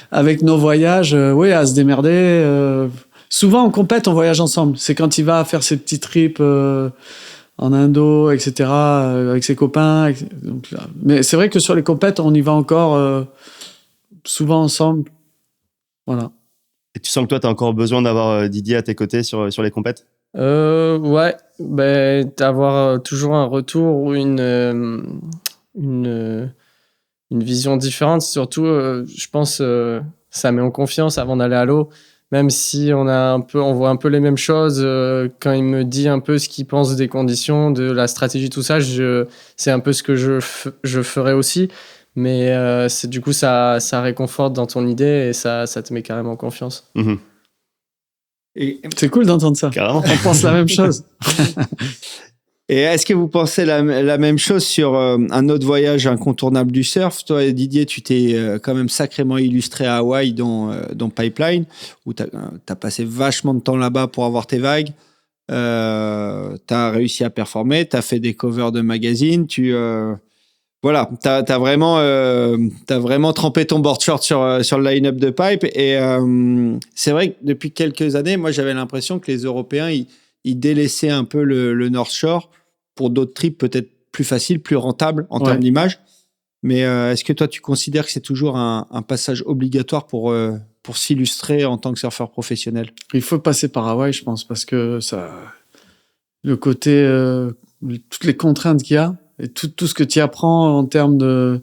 avec nos voyages, à se démerder. Souvent, en compète, on voyage ensemble. C'est quand il va faire ses petits trips en Indo, etc., avec ses copains. Donc, mais c'est vrai que sur les compètes, on y va encore souvent ensemble. Voilà. Et tu sens que toi, tu as encore besoin d'avoir Didier à tes côtés sur les compètes? Ouais, d'avoir toujours un retour ou une vision différente. Surtout, je pense, ça met en confiance avant d'aller à l'eau. Même si on voit un peu les mêmes choses, quand il me dit un peu ce qu'il pense des conditions, de la stratégie, tout ça, c'est un peu ce que je ferais aussi. Mais du coup, ça réconforte dans ton idée et ça te met carrément en confiance. Mm-hmm. Et c'est cool d'entendre ça. Carrément. On pense la même chose. Et est-ce que vous pensez la même chose sur un autre voyage incontournable du surf? Toi, Didier, tu t'es quand même sacrément illustré à Hawaï dans Pipeline, où tu as passé vachement de temps là-bas pour avoir tes vagues. T'as réussi à performer, t'as fait des covers de magazines, voilà, t'as vraiment trempé ton board short sur le line-up de Pipe. Et c'est vrai que depuis quelques années, moi j'avais l'impression que les Européens ils délaissaient un peu le North Shore pour d'autres trips peut-être plus faciles, plus rentables en termes d'image. Mais est-ce que toi tu considères que c'est toujours un passage obligatoire pour s'illustrer en tant que surfeur professionnel? Il faut passer par Hawaï, je pense, parce que le côté, toutes les contraintes qu'il y a et tout ce que tu apprends en termes de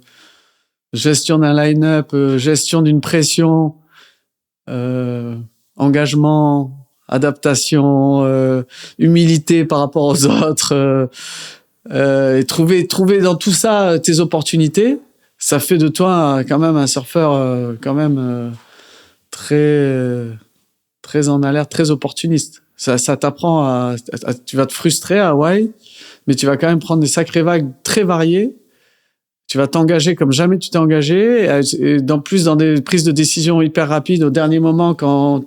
gestion d'un line-up, gestion d'une pression, engagement, adaptation, humilité par rapport aux autres, et trouver dans tout ça tes opportunités, ça fait de toi quand même un surfeur très en alerte, très opportuniste. Ça t'apprend tu vas te frustrer à Hawaï, mais tu vas quand même prendre des sacrées vagues très variées. Tu vas t'engager comme jamais tu t'es engagé, et dans des prises de décision hyper rapides au dernier moment quand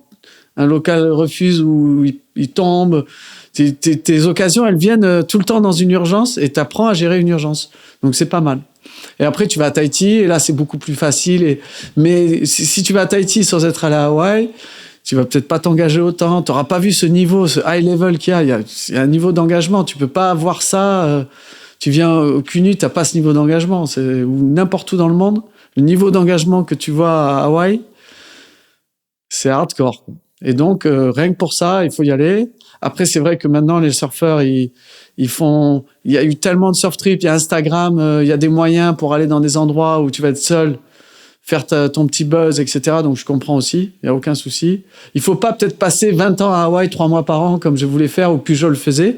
un local refuse ou il tombe. Tes occasions, elles viennent tout le temps dans une urgence et t'apprends à gérer une urgence. Donc c'est pas mal. Et après, tu vas à Tahiti et là, c'est beaucoup plus facile. Mais si tu vas à Tahiti sans être allé à Hawaï, tu vas peut-être pas t'engager autant. Tu n'auras pas vu ce niveau, ce high level qu'il y a. Il y a un niveau d'engagement. Tu peux pas avoir ça. Tu viens au CUNY, tu n'as pas ce niveau d'engagement. Ou n'importe où dans le monde, le niveau d'engagement que tu vois à Hawaï, c'est hardcore. Et donc, rien que pour ça, il faut y aller. Après, c'est vrai que maintenant, les surfeurs, il y a eu tellement de surf trips, il y a Instagram, il y a des moyens pour aller dans des endroits où tu vas être seul, faire ton petit buzz, etc. Donc, je comprends aussi. Il n'y a aucun souci. Il faut pas peut-être passer 20 ans à Hawaï, 3 mois par an, comme je voulais faire, ou Pujol le faisait.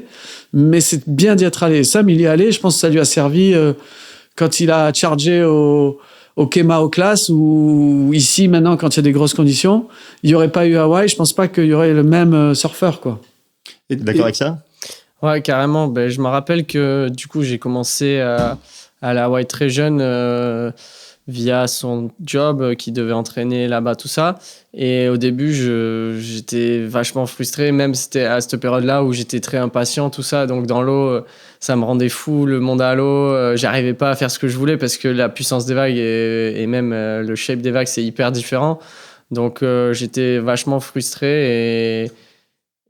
Mais c'est bien d'y être allé. Sam, il y est allé. Je pense que ça lui a servi quand il a chargé au Kemah class, ou ici, maintenant, quand il y a des grosses conditions. Il n'y aurait pas eu Hawaï. Je pense pas qu'il y aurait le même surfeur, quoi. T'es d'accord avec ça? Ouais, carrément. Ben, je me rappelle que du coup, j'ai commencé à la Hawaï très jeune via son job qui devait entraîner là-bas, tout ça. Et au début, j'étais vachement frustré. Même c'était à cette période-là où j'étais très impatient, tout ça. Donc dans l'eau, ça me rendait fou, le monde à l'eau. J'arrivais pas à faire ce que je voulais parce que la puissance des vagues et même le shape des vagues, c'est hyper différent. Donc j'étais vachement frustré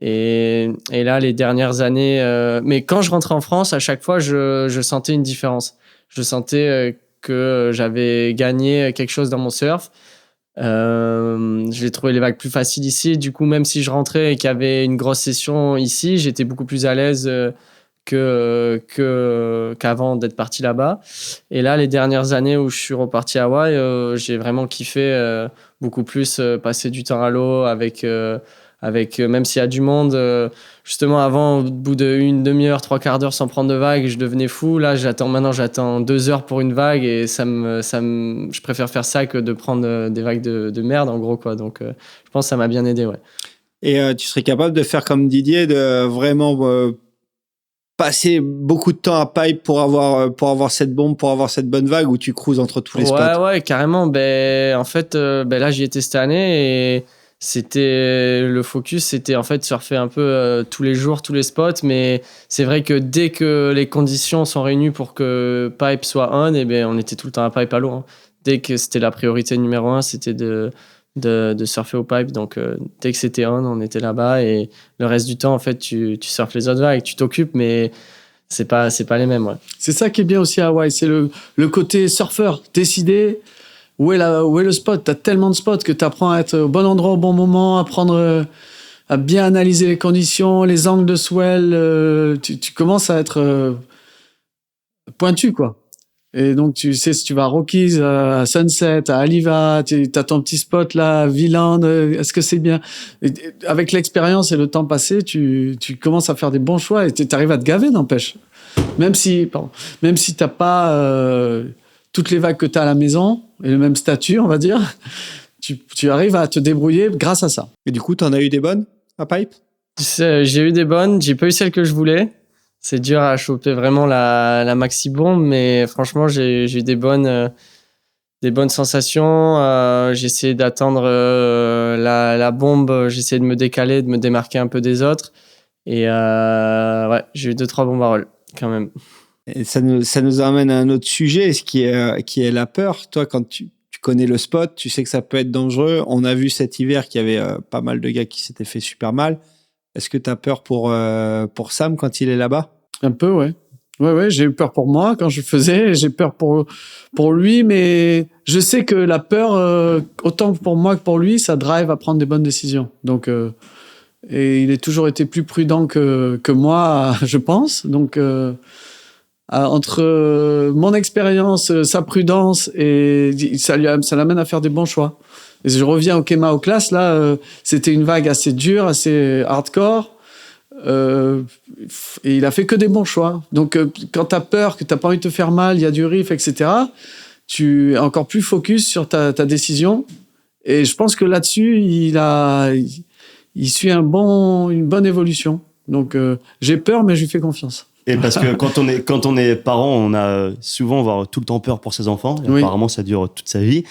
et là, les dernières années... mais quand je rentrais en France, à chaque fois, je sentais une différence. Je sentais que j'avais gagné quelque chose dans mon surf. J'ai trouvé les vagues plus faciles ici. Du coup, même si je rentrais et qu'il y avait une grosse session ici, j'étais beaucoup plus à l'aise qu'avant d'être parti là-bas. Et là, les dernières années où je suis reparti à Hawaï, j'ai vraiment kiffé beaucoup plus passer du temps à l'eau avec même s'il y a du monde, justement avant, au bout d'une demi-heure, 3/4 d'heure sans prendre de vague, je devenais fou. Là, j'attends 2 heures pour une vague et je préfère faire ça que de prendre des vagues de merde, en gros, quoi. Donc, je pense que ça m'a bien aidé, ouais. Et tu serais capable de faire comme Didier, de vraiment passer beaucoup de temps à Pipe pour avoir cette bombe, pour avoir cette bonne vague où tu cruises entre tous les spots? Ouais, carrément. En fait, là, j'y étais cette année et le focus, c'était en fait surfer un peu tous les jours, tous les spots. Mais c'est vrai que dès que les conditions sont réunies pour que Pipe soit on, on était tout le temps à Pipe à l'eau. Hein. Dès que c'était la priorité numéro 1, c'était de surfer au Pipe. Donc, dès que c'était on était là-bas. Et le reste du temps, en fait, tu surfes les autres vagues, tu t'occupes, mais c'est pas les mêmes. Ouais. C'est ça qui est bien aussi à Hawaï, c'est le côté surfeur, décider où est le spot. T'as tellement de spots que t'apprends à être au bon endroit au bon moment, à bien analyser les conditions, les angles de swell. Tu commences à être pointu, quoi. Et donc, tu sais, si tu vas à Rockies, à Sunset, à Aliva, t'as ton petit spot là, à Viland, est-ce que c'est bien? Avec l'expérience et le temps passé, tu commences à faire des bons choix et t'arrives à te gaver, n'empêche. Même si t'as pas toutes les vagues que t'as à la maison et le même statut, on va dire, tu arrives à te débrouiller grâce à ça. Et du coup, t'en as eu des bonnes à Pipe? J'ai eu des bonnes, j'ai pas eu celles que je voulais. C'est dur à choper vraiment la maxi bombe, mais franchement, j'ai eu des bonnes sensations. J'ai essayé d'attendre la bombe, j'ai essayé de me décaler, de me démarquer un peu des autres. Et ouais, j'ai eu 2-3 bons barrels quand même. Et ça nous amène à un autre sujet, ce qui est la peur. Toi, quand tu connais le spot, tu sais que ça peut être dangereux. On a vu cet hiver qu'il y avait pas mal de gars qui s'étaient fait super mal. Est-ce que tu as peur pour Sam quand il est là-bas? Un peu, ouais. Ouais, j'ai eu peur pour moi quand je faisais, j'ai peur pour lui, mais je sais que la peur, autant pour moi que pour lui, ça drive à prendre des bonnes décisions. Donc, et il a toujours été plus prudent que moi, je pense. Donc, entre mon expérience, sa prudence, et ça l'amène à faire des bons choix. Et je reviens au Kemah Class, là, c'était une vague assez dure, assez hardcore. Et il a fait que des bons choix. Donc, quand t'as peur, que t'as pas envie de te faire mal, il y a du riff, etc., tu es encore plus focus sur ta décision. Et je pense que là-dessus, il suit une bonne évolution. Donc, j'ai peur, mais je lui fais confiance. Et parce que quand on est parent, on a souvent voire tout le temps peur pour ses enfants. Et Oui. apparemment, ça dure toute sa vie.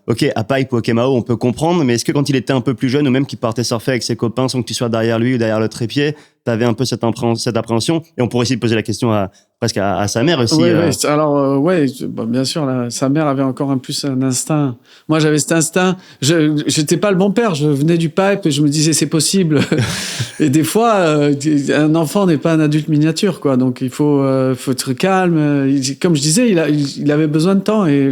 Ok, à Pipe ou au Kemah, on peut comprendre, mais est-ce que quand il était un peu plus jeune ou même qu'il partait surfer avec ses copains sans que tu sois derrière lui ou derrière le trépied, t'avais un peu cette appréhension? Et on pourrait essayer de poser la question presque à sa mère aussi. Oui. Alors, bien sûr, sa mère avait encore un instinct. Moi, j'avais cet instinct. J'étais pas le bon père. Je venais du pipe et je me disais, c'est possible. Et des fois, un enfant n'est pas un adulte miniature, quoi. Donc, il faut être calme. Comme je disais, il avait besoin de temps et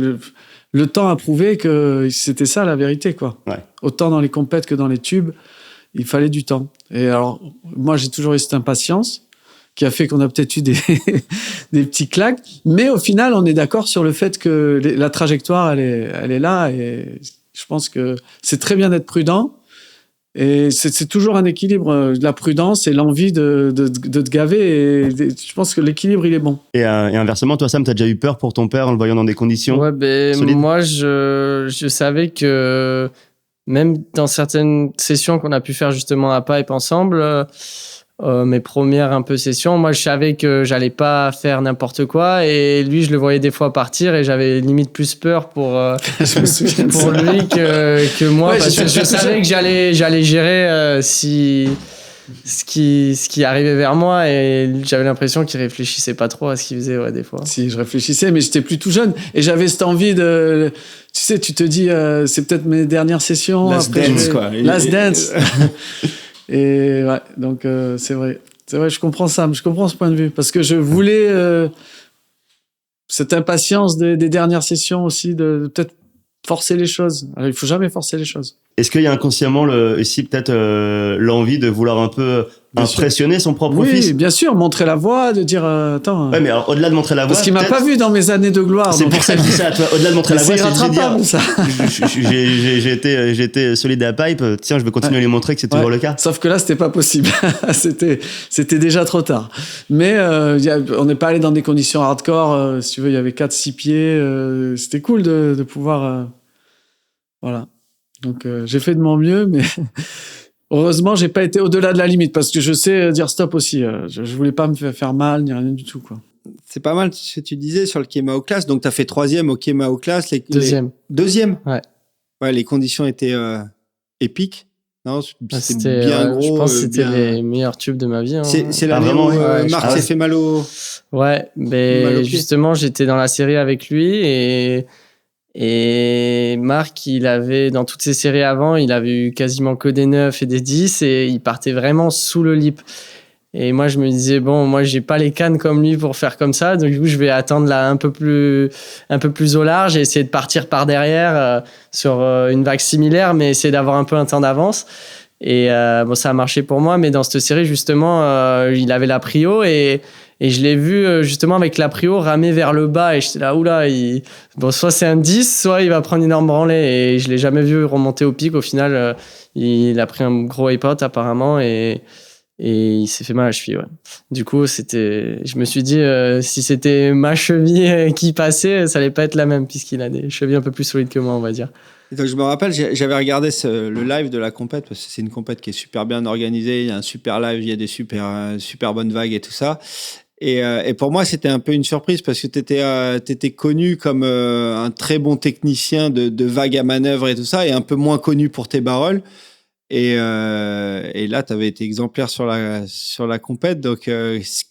le temps a prouvé que c'était ça la vérité, quoi. Ouais. Autant dans les compètes que dans les tubes, il fallait du temps. Et alors, moi, j'ai toujours eu cette impatience qui a fait qu'on a peut-être eu des petits claques. Mais au final, on est d'accord sur le fait que la trajectoire, elle est là. Et je pense que c'est très bien d'être prudent. Et c'est toujours un équilibre, la prudence et l'envie de te gaver. Et je pense que l'équilibre, il est bon. Et inversement, toi, Sam, t'as déjà eu peur pour ton père en le voyant dans des conditions solides? Moi, je savais que même dans certaines sessions qu'on a pu faire justement à Pipe ensemble, mes premières un peu sessions, moi, je savais que j'allais pas faire n'importe quoi. Et lui, je le voyais des fois partir et j'avais limite plus peur pour Je me souviens de pour ça. lui que moi, Ouais, parce que je savais que j'allais gérer ce qui arrivait vers moi, et j'avais l'impression qu'il réfléchissait pas trop à ce qu'il faisait, ouais, des fois. Si, je réfléchissais, mais j'étais plus tout jeune et j'avais cette envie de. Tu sais, tu te dis, c'est peut-être mes dernières sessions. Last après, dance, quoi. Last dance. Et ouais, donc c'est vrai. C'est vrai, je comprends ça, je comprends ce point de vue parce que je voulais cette impatience des dernières sessions aussi de peut-être forcer les choses. Alors, il faut jamais forcer les choses. Est-ce qu'il y a inconsciemment aussi peut-être l'envie de vouloir un peu Bien impressionner son propre Oui, fils? bien sûr, montrer la voie, de dire attends. Ouais, mais alors, au-delà de montrer la voie, Parce qu'il m'a peut-être- pas vu dans mes années de gloire. C'est donc- pour ça que je dis ça, tu vois. Au-delà de montrer la voie, C'est c'est juste de dire, irrattrapable, ça. j'ai été solide à Pipe, tiens, je vais continuer à lui montrer que c'est toujours Ouais. le cas. Sauf que là, c'était pas possible. c'était déjà trop tard. Mais on n'est pas allé dans des conditions hardcore. Si tu veux, il y avait 4-6 pieds. C'était cool de pouvoir. Voilà. Donc, j'ai fait de mon mieux, mais heureusement, j'ai pas été au-delà de la limite parce que je sais dire stop aussi. Je voulais pas me faire mal ni rien du tout, quoi. C'est pas mal ce que tu disais sur le Kemah Class. Donc, tu as fait 3e au Kemah Class. Deuxième. Deuxième? Ouais. Ouais, les conditions étaient épiques. Non, Ah, c'était bien gros. je pense que c'était bien... les meilleurs tubes de ma vie, hein. C'est l'année vraiment, où ouais. Marc Ah s'est ouais. fait mal au... Ouais, Mal au mais pied. justement, j'étais dans la série avec lui, et Marc, il avait, dans toutes ses séries avant, il avait eu quasiment que des 9 et des 10, et il partait vraiment sous le lip. Et moi, je me disais, bon, moi, j'ai pas les cannes comme lui pour faire comme ça, donc du coup, je vais attendre là un peu plus au large et essayer de partir par derrière sur une vague similaire, mais essayer d'avoir un peu un temps d'avance. Et bon, ça a marché pour moi, mais dans cette série, justement, il avait la prio, et je l'ai vu justement avec la prio ramer vers le bas, et j'étais là, oula, bon, soit c'est un 10, soit il va prendre une énorme branlée, et je l'ai jamais vu remonter au pic. Au final, il a pris un gros iPod apparemment, et il s'est fait mal à la cheville, ouais. Du coup, je me suis dit, si c'était ma cheville qui passait, ça allait pas être la même, puisqu'il a des chevilles un peu plus solides que moi, on va dire. Et donc, je me rappelle, j'avais regardé le live de la compète, parce que c'est une compète qui est super bien organisée. Il y a un super live, il y a des super bonnes vagues et tout ça. Et pour moi, c'était un peu une surprise parce que t'étais connu comme un très bon technicien de vagues à manœuvre et tout ça, et un peu moins connu pour tes barrels. Et là, tu avais été exemplaire sur la compète. Donc,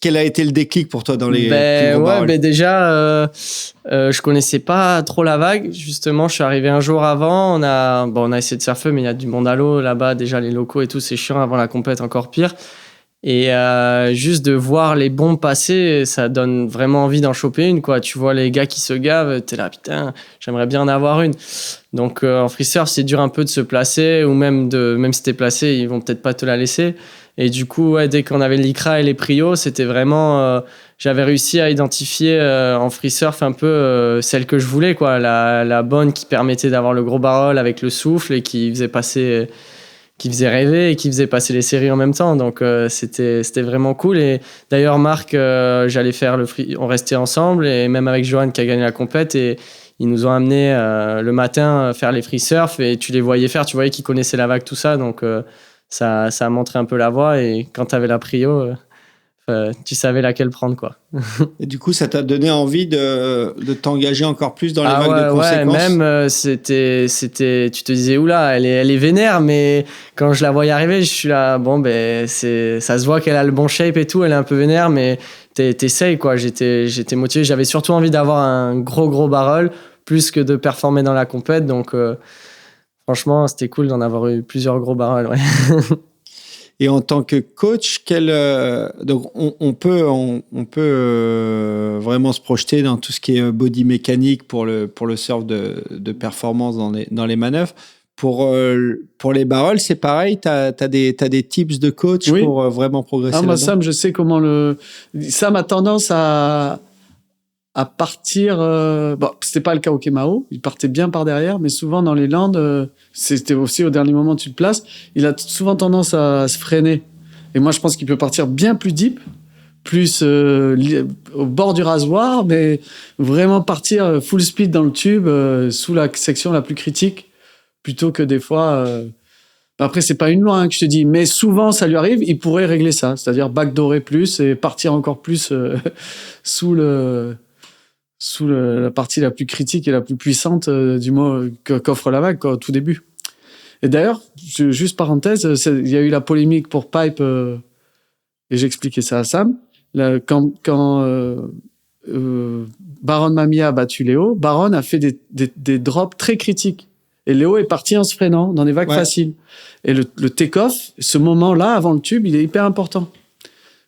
quel a été le déclic pour toi dans les plus gros barrels? Déjà, je connaissais pas trop la vague. Justement, je suis arrivé un jour avant. On a essayé de surfer, mais il y a du monde à l'eau là-bas. Déjà, les locaux et tout, c'est chiant. Avant la compète, encore pire. Et juste de voir les bons passer, ça donne vraiment envie d'en choper une, quoi. Tu vois les gars qui se gavent, t'es là, putain, j'aimerais bien en avoir une. Donc en freesurf, c'est dur un peu de se placer, ou même si t'es placé, ils vont peut-être pas te la laisser. Et du coup, ouais, dès qu'on avait l'ICRA et les prios, c'était vraiment... j'avais réussi à identifier en freesurf un peu celle que je voulais, quoi. La bonne qui permettait d'avoir le gros barrel avec le souffle et qui faisait rêver et qui faisait passer les séries en même temps. Donc, c'était vraiment cool. Et d'ailleurs, Marc, j'allais faire on restait ensemble, et même avec Johan qui a gagné la compète, et ils nous ont amené le matin faire les free surf, et tu les voyais faire, tu voyais qu'ils connaissaient la vague, tout ça. Donc, ça a montré un peu la voie, et quand tu avais la prio, tu savais laquelle prendre, quoi. Et du coup, ça t'a donné envie de t'engager encore plus dans les vagues de conséquences? Ouais, même tu te disais, oula, elle est vénère, mais quand je la voyais arriver, je suis là, bon, ça se voit qu'elle a le bon shape et tout, elle est un peu vénère, mais t'essayes, quoi. J'étais motivé, j'avais surtout envie d'avoir un gros barrel, plus que de performer dans la compète, donc franchement, c'était cool d'en avoir eu plusieurs gros barrels, ouais. Et en tant que coach, donc on peut vraiment se projeter dans tout ce qui est body mécanique pour le surf de performance dans les manœuvres. Pour les barrels, c'est pareil. T'as des tips de coach, oui, pour vraiment progresser là-dedans? Sam, je sais comment Sam a tendance à partir. C'était pas le cas au Kemao. Il partait bien par derrière, mais souvent dans les landes, c'était aussi au dernier moment tu le places. Il a souvent tendance à se freiner. Et moi, je pense qu'il peut partir bien plus deep, plus au bord du rasoir, mais vraiment partir full speed dans le tube, sous la section la plus critique, plutôt que des fois. Après, c'est pas une loi, hein, que je te dis, mais souvent ça lui arrive. Il pourrait régler ça, c'est-à-dire backdoorer plus et partir encore plus sous la partie la plus critique et la plus puissante qu'offre la vague, quoi, au tout début. Et d'ailleurs, juste parenthèse, il y a eu la polémique pour Pipe, et j'expliquais ça à Sam. Quand Baron Mamiya a battu Léo, Baron a fait des drops très critiques. Et Léo est parti en se freinant dans des vagues faciles. Et le take-off, ce moment-là, avant le tube, il est hyper important.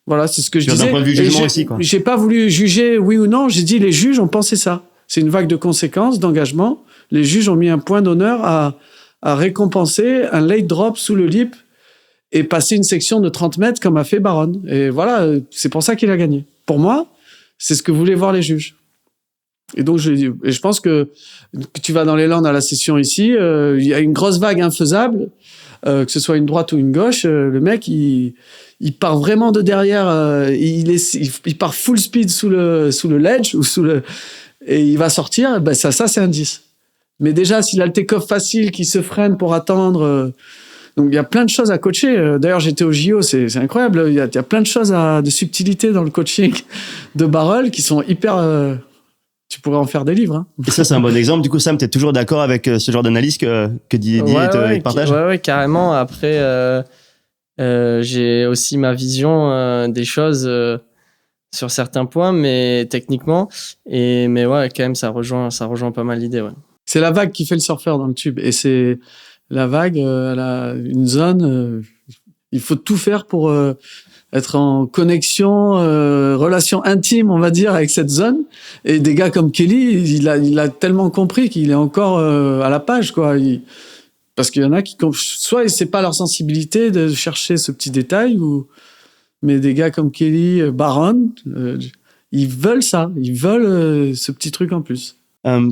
Voilà, c'est ce que je disais. D'un point de vue jugement aussi, quoi. J'ai pas voulu juger oui ou non. J'ai dit les juges ont pensé ça. C'est une vague de conséquences, d'engagement. Les juges ont mis un point d'honneur à récompenser un late drop sous le lip et passer une section de 30 mètres comme a fait Baron. Et voilà, c'est pour ça qu'il a gagné. Pour moi, c'est ce que voulaient voir les juges. Et donc, je pense que tu vas dans les Landes à la session ici, il y a une grosse vague infaisable, que ce soit une droite ou une gauche, le mec, il part vraiment de derrière, il part full speed sous le ledge, et il va sortir, ça c'est un 10. Mais déjà, s'il a le take-off facile, qui se freine pour attendre, donc il y a plein de choses à coacher. D'ailleurs, j'étais au JO, c'est incroyable, il y a plein de choses de subtilité dans le coaching de barrel qui sont hyper... tu pourrais en faire des livres. Hein. Et ça, c'est un bon exemple. Du coup, Sam, tu es toujours d'accord avec ce genre d'analyse que Didier partage? Ouais, carrément. Après, j'ai aussi ma vision des choses sur certains points, mais techniquement. Mais ouais, quand même, ça rejoint pas mal l'idée. Ouais. C'est la vague qui fait le surfeur dans le tube. Et c'est la vague, elle a une zone. Il faut tout faire pour être en connexion, relation intime, on va dire, avec cette zone. Et des gars comme Kelly, il a tellement compris qu'il est encore à la page, quoi. Parce qu'il y en a qui, soit c'est pas leur sensibilité de chercher ce petit détail, mais des gars comme Kelly, Baron, ils veulent ça, ils veulent ce petit truc en plus.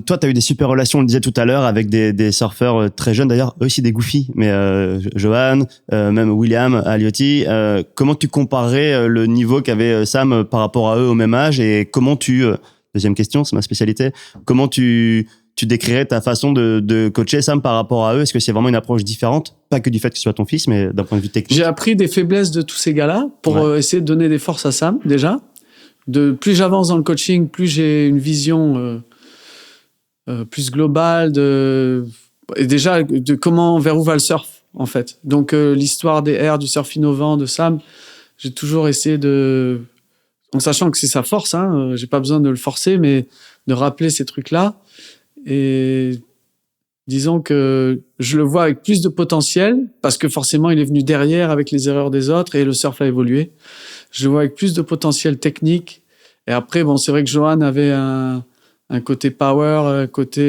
Toi, tu as eu des super relations, on le disait tout à l'heure, avec des surfeurs très jeunes, d'ailleurs, eux aussi des goofy, mais Johan, même William, Aliotti. Comment tu comparerais le niveau qu'avait Sam par rapport à eux au même âge, et comment deuxième question, c'est ma spécialité, comment tu décrirais ta façon de coacher Sam par rapport à eux? Est-ce que c'est vraiment une approche différente? Pas que du fait que ce soit ton fils, mais d'un point de vue technique. J'ai appris des faiblesses de tous ces gars-là pour essayer de donner des forces à Sam, déjà. Plus j'avance dans le coaching, plus j'ai une vision... plus global et déjà de vers où va le surf. en fait. Donc, l'histoire des airs, du surf innovant de Sam, j'ai toujours essayé en sachant que c'est sa force, hein, j'ai pas besoin de le forcer, mais de rappeler ces trucs-là. Et disons que je le vois avec plus de potentiel, parce que forcément, il est venu derrière avec les erreurs des autres et le surf a évolué. Je le vois avec plus de potentiel technique. Et après, bon, c'est vrai que Johan avait un côté power, un côté...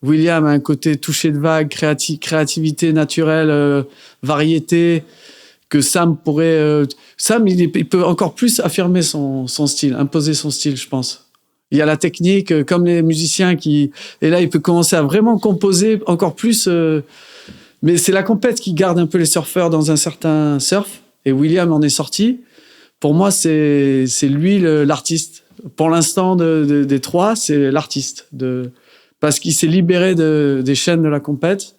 William a un côté toucher de vague, créativité naturelle, variété, que Sam pourrait... Sam, il peut encore plus affirmer son style, imposer son style, je pense. Il y a la technique, comme les musiciens qui... Et là, il peut commencer à vraiment composer encore plus. Mais c'est la compète qui garde un peu les surfeurs dans un certain surf. Et William en est sorti. Pour moi, c'est lui l'artiste. Pour l'instant, des trois, c'est l'artiste. Parce qu'il s'est libéré des chaînes de la compète.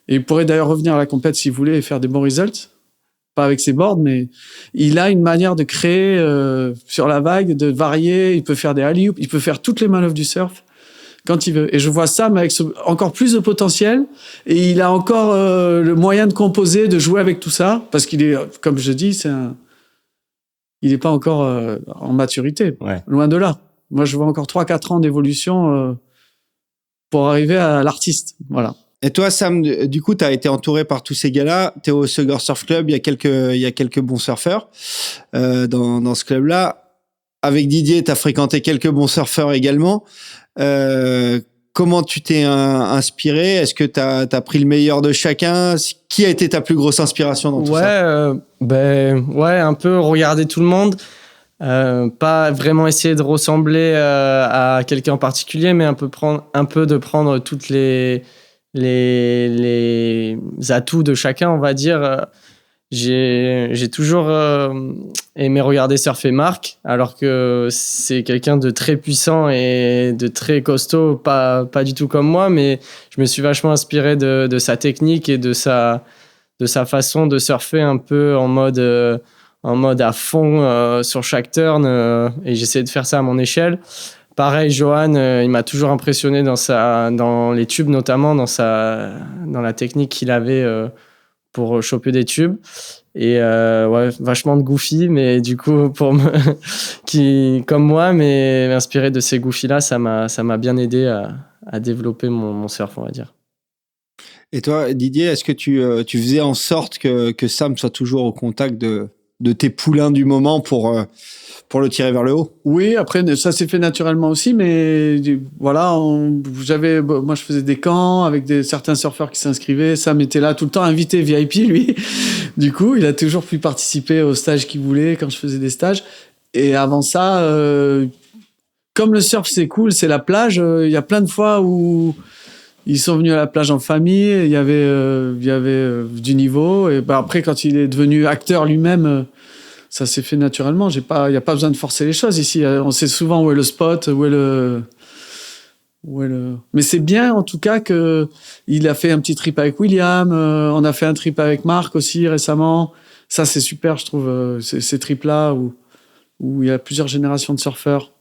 Et il pourrait d'ailleurs revenir à la compète s'il voulait et faire des bons results. Pas avec ses boards, mais il a une manière de créer sur la vague, de varier. Il peut faire des alley-oops, il peut faire toutes les manœuvres du surf quand il veut. Et je vois Sam avec encore plus de potentiel. Et il a encore le moyen de composer, de jouer avec tout ça. Parce qu'il est, comme je dis, il n'est pas encore en maturité. Ouais. Loin de là. Moi, je vois encore 3-4 ans d'évolution pour arriver à l'artiste. Voilà. Et toi, Sam, du coup, tu as été entouré par tous ces gars-là. Tu es au Sugar Surf Club. Il y a quelques bons surfeurs dans ce club-là. Avec Didier, tu as fréquenté quelques bons surfeurs également. Comment tu t'es inspiré? Est-ce que tu as pris le meilleur de chacun? Qui a été ta plus grosse inspiration dans tout ça? Ouais, un peu regarder tout le monde. Pas vraiment essayer de ressembler à quelqu'un en particulier, mais un peu de prendre toutes les atouts de chacun, on va dire. J'ai toujours aimé regarder surfer Marc, alors que c'est quelqu'un de très puissant et de très costaud, pas du tout comme moi, mais je me suis vachement inspiré de sa technique et de sa façon de surfer un peu en mode à fond sur chaque turn, et j'essaie de faire ça à mon échelle. Pareil, Johan, il m'a toujours impressionné dans les tubes, notamment dans la technique qu'il avait pour choper des tubes. Et vachement de goofy, mais du coup, comme moi, mais inspiré de ces goofy-là, ça m'a bien aidé à développer mon surf, on va dire. Et toi, Didier, est-ce que tu faisais en sorte que Sam soit toujours au contact de tes poulains du moment pour le tirer vers le haut? Oui, après, ça s'est fait naturellement aussi, mais voilà, moi je faisais des camps avec certains surfeurs qui s'inscrivaient. Sam était là tout le temps, invité VIP, lui. Du coup, il a toujours pu participer aux stages qu'il voulait quand je faisais des stages. Et avant ça, comme le surf, c'est cool, c'est la plage, il y a plein de fois où ils sont venus à la plage en famille, il y avait du niveau. Et après, quand il est devenu acteur lui-même, ça s'est fait naturellement. Il y a pas besoin de forcer les choses ici. On sait souvent où est le spot, Mais c'est bien, en tout cas, il a fait un petit trip avec William. On a fait un trip avec Marc aussi récemment. Ça, c'est super, je trouve, ces trips-là où il y a plusieurs générations de surfeurs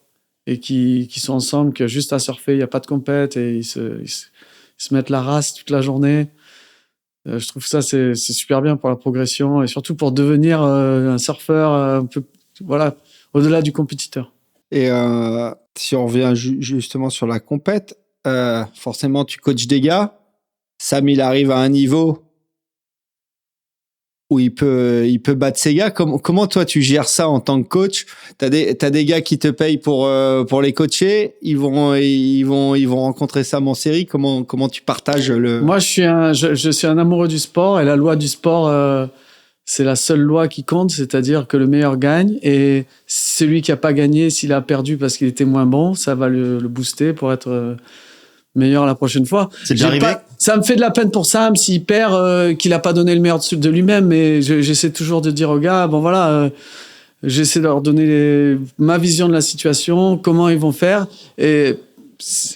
et qui sont ensemble, qui ont juste à surfer. Il n'y a pas de compète et ils se mettent la race toute la journée. Je trouve que ça, c'est super bien pour la progression et surtout pour devenir un surfeur un peu, voilà, au-delà du compétiteur. Et si on revient justement sur la compète, forcément, tu coaches des gars. Sam, il arrive à un niveau où il peut battre ses gars. Comment toi, tu gères ça en tant que coach? T'as des gars qui te payent pour les coacher. Ils vont rencontrer Sam en série. Comment tu partages le... Moi, je suis un amoureux du sport et la loi du sport, c'est la seule loi qui compte, c'est-à-dire que le meilleur gagne et celui qui a pas gagné, s'il a perdu parce qu'il était moins bon, ça va le booster pour être meilleur la prochaine fois. C'est déjà arrivé? Ça me fait de la peine pour Sam s'il perd, qu'il a pas donné le meilleur de lui-même, mais j'essaie toujours de dire aux gars, bon voilà, j'essaie de leur donner ma vision de la situation, comment ils vont faire, et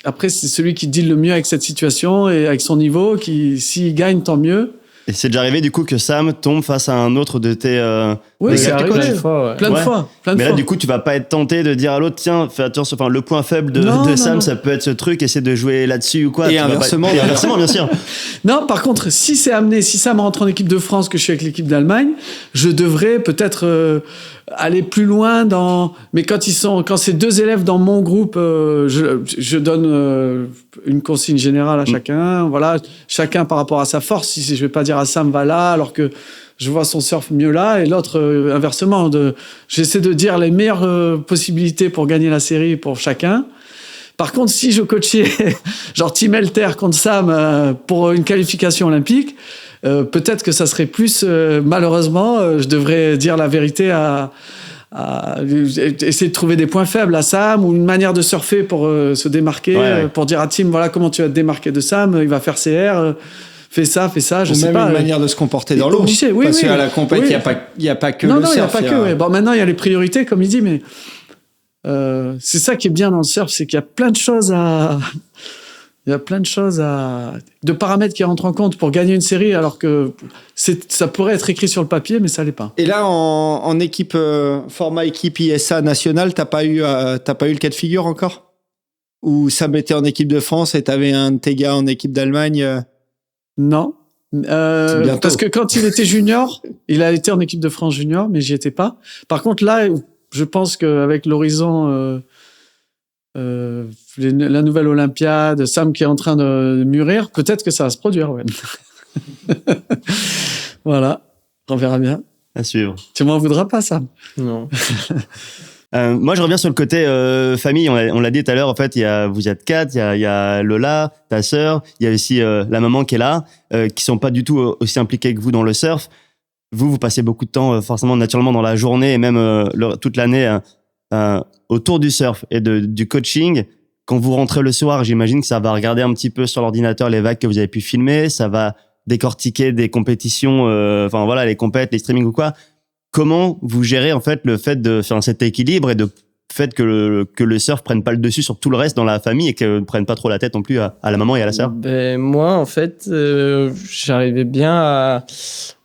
après c'est celui qui deal le mieux avec cette situation et avec son niveau, qui s'il gagne tant mieux. Et c'est déjà arrivé du coup que Sam tombe face à un autre de Oui, Les c'est gars, arrivé. plein de fois, ouais. Plein de Ouais. fois. Mais là, du coup, tu vas pas être tenté de dire à l'autre, tiens, fais attention, enfin, le point faible de Non, Sam, non. ça peut être ce truc, essaie de jouer là-dessus ou quoi. Et Tu vas pas- inversement, Et inversement, bien sûr. Non, par contre, si ça me rentre en équipe de France, que je suis avec l'équipe d'Allemagne, je devrais peut-être aller plus loin dans. Mais quand c'est 2 élèves dans mon groupe, je donne une consigne générale à chacun. Voilà, chacun par rapport à sa force. Si je vais pas dire à Sam va là, alors que je vois son surf mieux là, et l'autre inversement. J'essaie de dire les meilleures possibilités pour gagner la série pour chacun. Par contre, si je coachais genre Tim Elter contre Sam pour une qualification olympique, peut-être que ça serait plus, malheureusement, je devrais dire la vérité essayer de trouver des points faibles à Sam ou une manière de surfer pour se démarquer, Ouais. pour dire à Tim, voilà comment tu vas te démarquer de Sam, il va faire CR, fais ça, je Ou sais même pas. une manière de se comporter dans l'eau. Obligé, oui, Parce oui. qu'à la compète, il Oui. n'y a pas que Non, le non, il n'y a surf. pas que. Ouais. Bon, maintenant, il y a les priorités, comme il dit, mais c'est ça qui est bien dans le surf, c'est qu'il y a plein de choses de paramètres qui rentrent en compte pour gagner une série, alors que ça pourrait être écrit sur le papier, mais ça l'est pas. Et là, en équipe, format équipe ISA nationale, t'as pas eu le cas de figure encore? Ou ça mettait en équipe de France et t'avais un de tes gars en équipe d'Allemagne? Non. bientôt. Parce que quand il était junior, il a été en équipe de France junior, mais j'y étais pas. Par contre, là, je pense qu'avec l'horizon, la nouvelle Olympiade, Sam qui est en train de mûrir, peut-être que ça va se produire, ouais. Voilà. On verra bien. À suivre. Tu m'en voudras pas, Sam? Non. Moi, je reviens sur le côté famille. On l'a dit tout à l'heure. En fait, vous êtes 4. Il y a Lola, ta sœur. Il y a aussi la maman qui est là, qui sont pas du tout aussi impliqués que vous dans le surf. Vous passez beaucoup de temps, forcément, naturellement, dans la journée et même toute l'année autour du surf et du coaching. Quand vous rentrez le soir, j'imagine que ça va regarder un petit peu sur l'ordinateur les vagues que vous avez pu filmer. Ça va décortiquer des compétitions, enfin voilà, les compètes, les streamings ou quoi. Comment vous gérez en fait le fait de faire cet équilibre et de fait que le surf prenne pas le dessus sur tout le reste dans la famille et que ne prenne pas trop la tête non plus à la maman et à la sœur? Ben, moi, en fait, j'arrivais bien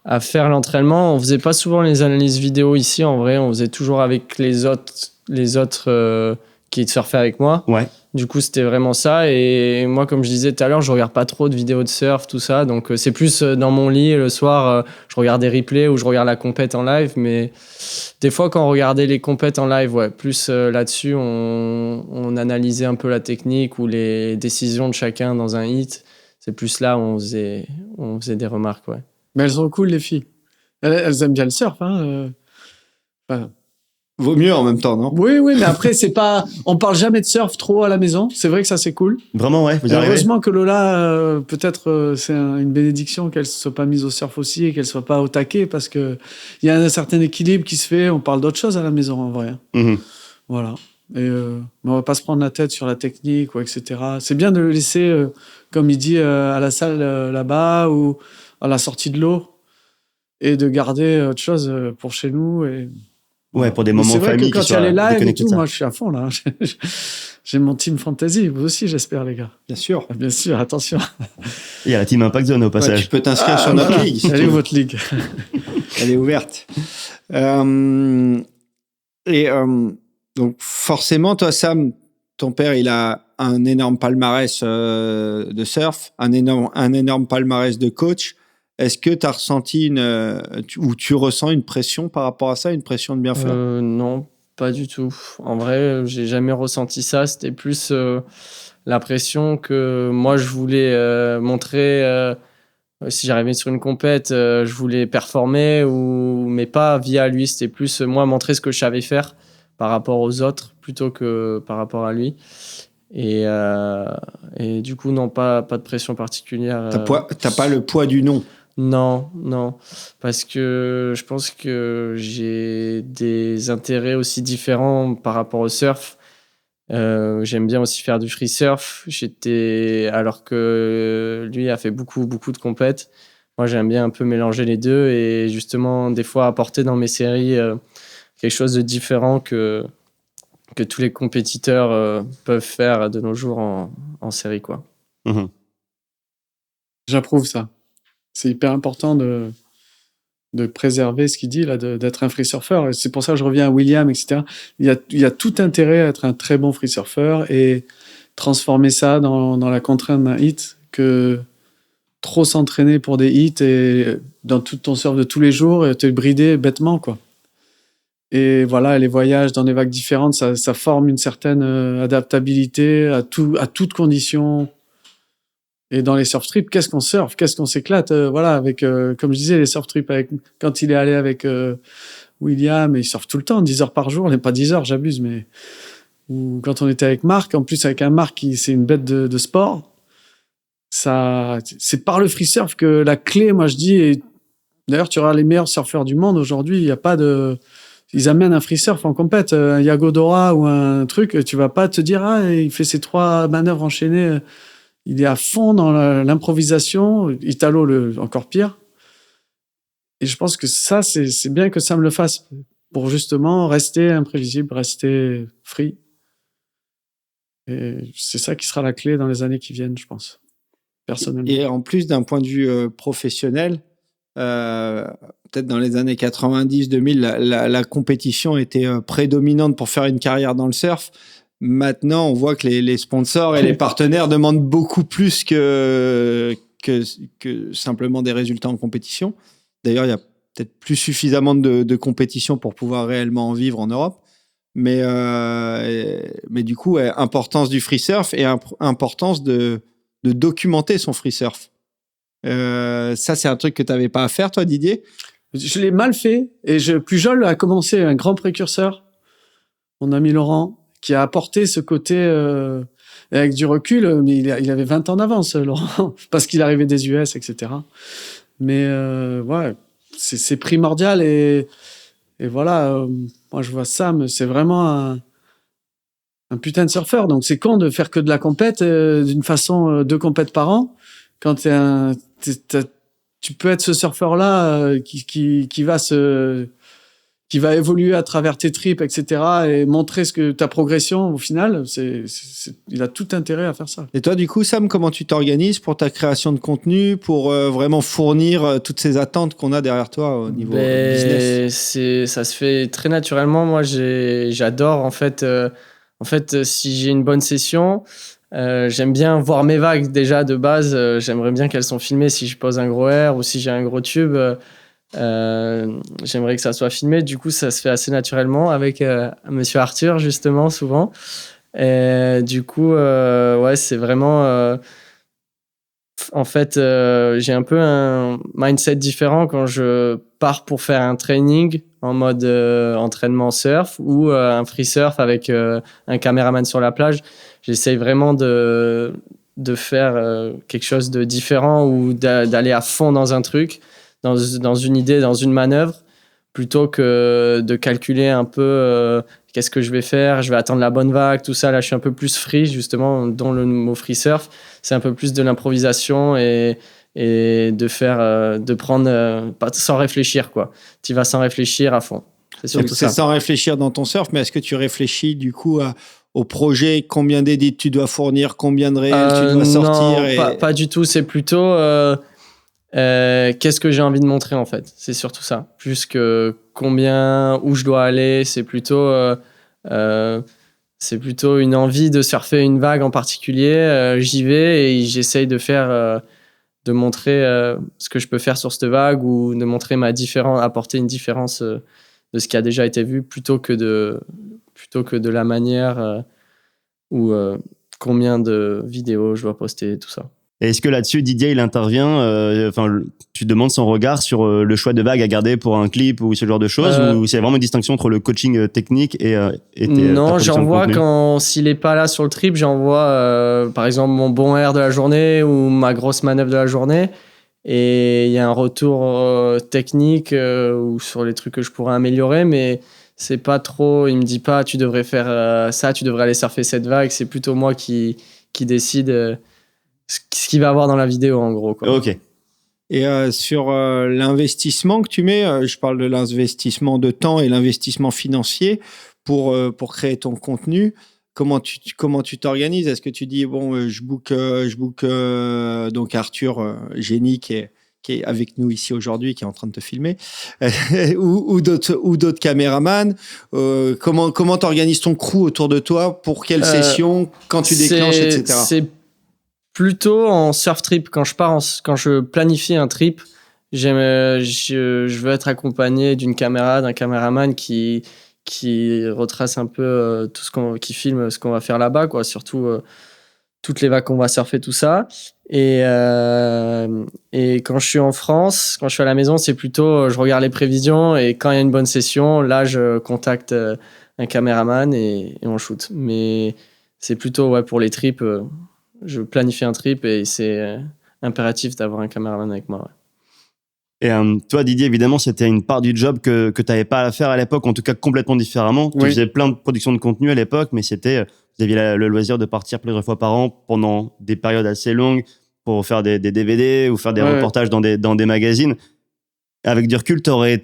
à faire l'entraînement. On faisait pas souvent les analyses vidéo ici, en vrai. On faisait toujours avec les autres qui surfaient avec moi. Ouais. Du coup, c'était vraiment ça. Et moi, comme je disais tout à l'heure, je regarde pas trop de vidéos de surf, tout ça. Donc, c'est plus dans mon lit le soir, je regarde des replays ou je regarde la compète en live. Mais des fois, quand on regardait les compètes en live, ouais, plus là-dessus, on analysait un peu la technique ou les décisions de chacun dans un hit. C'est plus là où on faisait des remarques, ouais. Mais elles sont cool, les filles. Elles aiment bien le surf, hein. Enfin, Vaut mieux en même temps, non? oui, mais après, on parle jamais de surf trop à la maison. C'est vrai que ça, c'est cool. Vraiment, ouais, vous arrivez. Heureusement que Lola, peut-être, c'est une bénédiction qu'elle ne soit pas mise au surf aussi et qu'elle ne soit pas au taquet, parce qu'il y a un certain équilibre qui se fait. On parle d'autre chose à la maison, en vrai. Mhm. Voilà. Mais on va pas se prendre la tête sur la technique, ou etc. C'est bien de le laisser, comme il dit, à la salle là-bas ou à la sortie de l'eau, et de garder autre chose pour chez nous. Et Ouais, pour des mais moments c'est vrai famille que qui quand il y a soient les lives et déconnectés de tout, ça. moi je suis à fond là. J'ai mon team fantasy, vous aussi j'espère les gars. Bien sûr. Bien sûr, attention. Il y a la team Impact Zone au Ouais, passage. tu peux t'inscrire sur notre ligue. si Elle tu est où veux. votre ligue? Elle est ouverte. Donc forcément, toi, Sam, ton père, il a un énorme palmarès de surf, un énorme palmarès de coach. Est-ce que tu as ressenti ou tu ressens une pression par rapport à ça, une pression de bien faire? Non, pas du tout. En vrai, j'ai jamais ressenti ça. C'était plus l'impression que moi, je voulais montrer, si j'arrivais sur une compète, je voulais performer, mais pas via lui. C'était plus moi montrer ce que je savais faire par rapport aux autres plutôt que par rapport à lui. Et du coup, non, pas de pression particulière. T'as pas le poids du nom. Non, parce que je pense que j'ai des intérêts aussi différents par rapport au surf. J'aime bien aussi faire du free surf. Alors que lui a fait beaucoup de compètes. Moi, j'aime bien un peu mélanger les deux et justement, des fois, apporter dans mes séries quelque chose de différent que tous les compétiteurs peuvent faire de nos jours en série, quoi. Mhm. J'approuve ça. C'est hyper important de de préserver ce qu'il dit là, d'être un free surfer. Et c'est pour ça que je reviens à William, etc. Il y a tout intérêt à être un très bon free surfer et transformer ça dans la contrainte d'un hit que trop s'entraîner pour des hits et dans tout ton surf de tous les jours et te brider bêtement, quoi. Et voilà, les voyages dans des vagues différentes, ça forme une certaine adaptabilité à toute condition. Et dans les surf trips, qu'est-ce qu'on surfe, qu'est-ce qu'on s'éclate, voilà, avec, comme je disais, les surf trips quand il est allé avec William, et il surfe tout le temps, 10 heures par jour, pas 10 heures, j'abuse, mais ou quand on était avec Marc, en plus avec un Marc qui c'est une bête de sport, ça, c'est par le free surf que la clé, moi je dis, et d'ailleurs tu auras les meilleurs surfeurs du monde aujourd'hui, il y a pas de, ils amènent un free surf en compète, un Yagodora ou un truc, tu vas pas te dire ah il fait ses 3 manœuvres enchaînées, il est à fond dans l'improvisation, Italo encore pire. Et je pense que ça c'est bien que Sam le fasse pour justement rester imprévisible, rester free. Et c'est ça qui sera la clé dans les années qui viennent, je pense, personnellement. Et en plus, d'un point de vue professionnel, peut-être dans les années 90-2000, la compétition était prédominante pour faire une carrière dans le surf. Maintenant, on voit que les sponsors et les partenaires demandent beaucoup plus que simplement des résultats en compétition. D'ailleurs, il y a peut-être plus suffisamment de compétition pour pouvoir réellement en vivre en Europe. Mais du coup, importance du free surf et importance de documenter son free surf. Ça, c'est un truc que tu n'avais pas à faire, toi, Didier? Je l'ai mal fait. Et Pujol a commencé, un grand précurseur, mon ami Laurent, qui a apporté ce côté, avec du recul, mais il avait 20 ans d'avance, Laurent, parce qu'il arrivait des US, etc. Mais ouais, c'est primordial. Et voilà, moi je vois Sam, c'est vraiment un putain de surfeur. Donc c'est con de faire que de la compète, d'une façon 2 compètes par an. Quand tu peux être ce surfeur-là qui va évoluer à travers tes trips, etc. et montrer ta progression au final. Il a tout intérêt à faire ça. Et toi, du coup, Sam, comment tu t'organises pour ta création de contenu, pour vraiment fournir toutes ces attentes qu'on a derrière toi au niveau business? Ça se fait très naturellement. Moi, j'adore en fait, si j'ai une bonne session, j'aime bien voir mes vagues déjà de base. J'aimerais bien qu'elles sont filmées si je pose un gros air ou si j'ai un gros tube. J'aimerais que ça soit filmé. Du coup, ça se fait assez naturellement avec Monsieur Arthur, justement, souvent. Et du coup, ouais, c'est vraiment... en fait, j'ai un peu un mindset différent quand je pars pour faire un training en mode entraînement surf ou un free surf avec un caméraman sur la plage. J'essaye vraiment de faire quelque chose de différent ou d'aller à fond dans un truc, dans une idée, dans une manœuvre, plutôt que de calculer un peu qu'est-ce que je vais faire, je vais attendre la bonne vague, tout ça. Là, je suis un peu plus free, justement, dont le mot free surf. C'est un peu plus de l'improvisation et de prendre pas sans réfléchir, quoi. Tu vas sans réfléchir à fond. C'est surtout ça. C'est sans réfléchir dans ton surf, mais est-ce que tu réfléchis du coup au projet, combien d'édits tu dois fournir, combien de réels tu dois sortir? Non, pas du tout. C'est plutôt qu'est-ce que j'ai envie de montrer, en fait. C'est surtout ça. Plus que où je dois aller. C'est plutôt une envie de surfer une vague en particulier. J'y vais et j'essaye de montrer ce que je peux faire sur cette vague ou de montrer apporter une différence de ce qui a déjà été vu plutôt que de la manière ou combien de vidéos je dois poster, tout ça. Et est-ce que là-dessus, Didier, il intervient, tu demandes son regard sur le choix de vague à garder pour un clip ou ce genre de choses, ou c'est vraiment une distinction entre le coaching technique et non, j'envoie s'il n'est pas là sur le trip, j'envoie par exemple mon bon air de la journée ou ma grosse manœuvre de la journée. Et il y a un retour technique ou sur les trucs que je pourrais améliorer, mais c'est pas trop, il me dit pas tu devrais faire ça, tu devrais aller surfer cette vague. C'est plutôt moi qui décide ce qu'il va avoir dans la vidéo, en gros, quoi. Ok. Et sur l'investissement que tu mets, je parle de l'investissement de temps et l'investissement financier pour créer ton contenu. Comment tu t'organises? Est-ce que tu dis bon, je book donc Arthur Génie qui qui est avec nous ici aujourd'hui, qui est en train de te filmer, ou d'autres caméramans. Comment t'organises ton crew autour de toi? Pour quelle session? Quand tu déclenches, etc. C'est plutôt en surf trip. Quand je planifie un trip, je veux être accompagné d'une caméra, d'un caméraman qui retrace un peu qui filme ce qu'on va faire là-bas, quoi. Surtout toutes les vagues qu'on va surfer, tout ça. Et quand je suis en France, quand je suis à la maison, c'est plutôt je regarde les prévisions et quand il y a une bonne session, là je contacte un caméraman et on shoot. Mais c'est plutôt pour les trips, je planifie un trip et c'est impératif d'avoir un caméraman avec moi. Ouais. Et toi, Didier, évidemment, c'était une part du job que tu n'avais pas à faire à l'époque, en tout cas complètement différemment. Oui. Tu faisais plein de productions de contenu à l'époque, mais vous aviez le loisir de partir plusieurs fois par an pendant des périodes assez longues pour faire des DVD ou faire des reportages dans des magazines. Avec du recul, t'aurais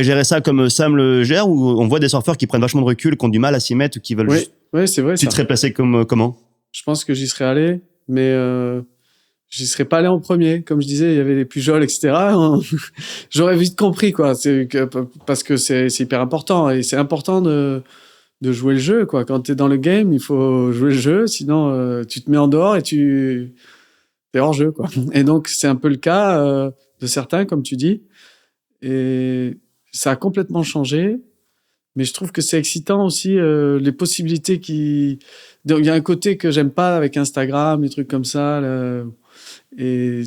géré ça comme Sam le gère, ou on voit des surfeurs qui prennent vachement de recul, qui ont du mal à s'y mettre ou qui veulent juste... Oui, c'est vrai. Tu te serais placé comment? Je pense que j'y serais allé, mais j'y serais pas allé en premier. Comme je disais, il y avait les Pujol, etc. J'aurais vite compris, quoi. Parce que c'est hyper important. Et c'est important de jouer le jeu, quoi. Quand tu es dans le game, il faut jouer le jeu. Sinon, tu te mets en dehors et tu es hors jeu, quoi. Et donc, c'est un peu le cas de certains, comme tu dis. Et ça a complètement changé. Mais je trouve que c'est excitant aussi, les possibilités qui... Donc, il y a un côté que j'aime pas avec Instagram, les trucs comme ça. Mais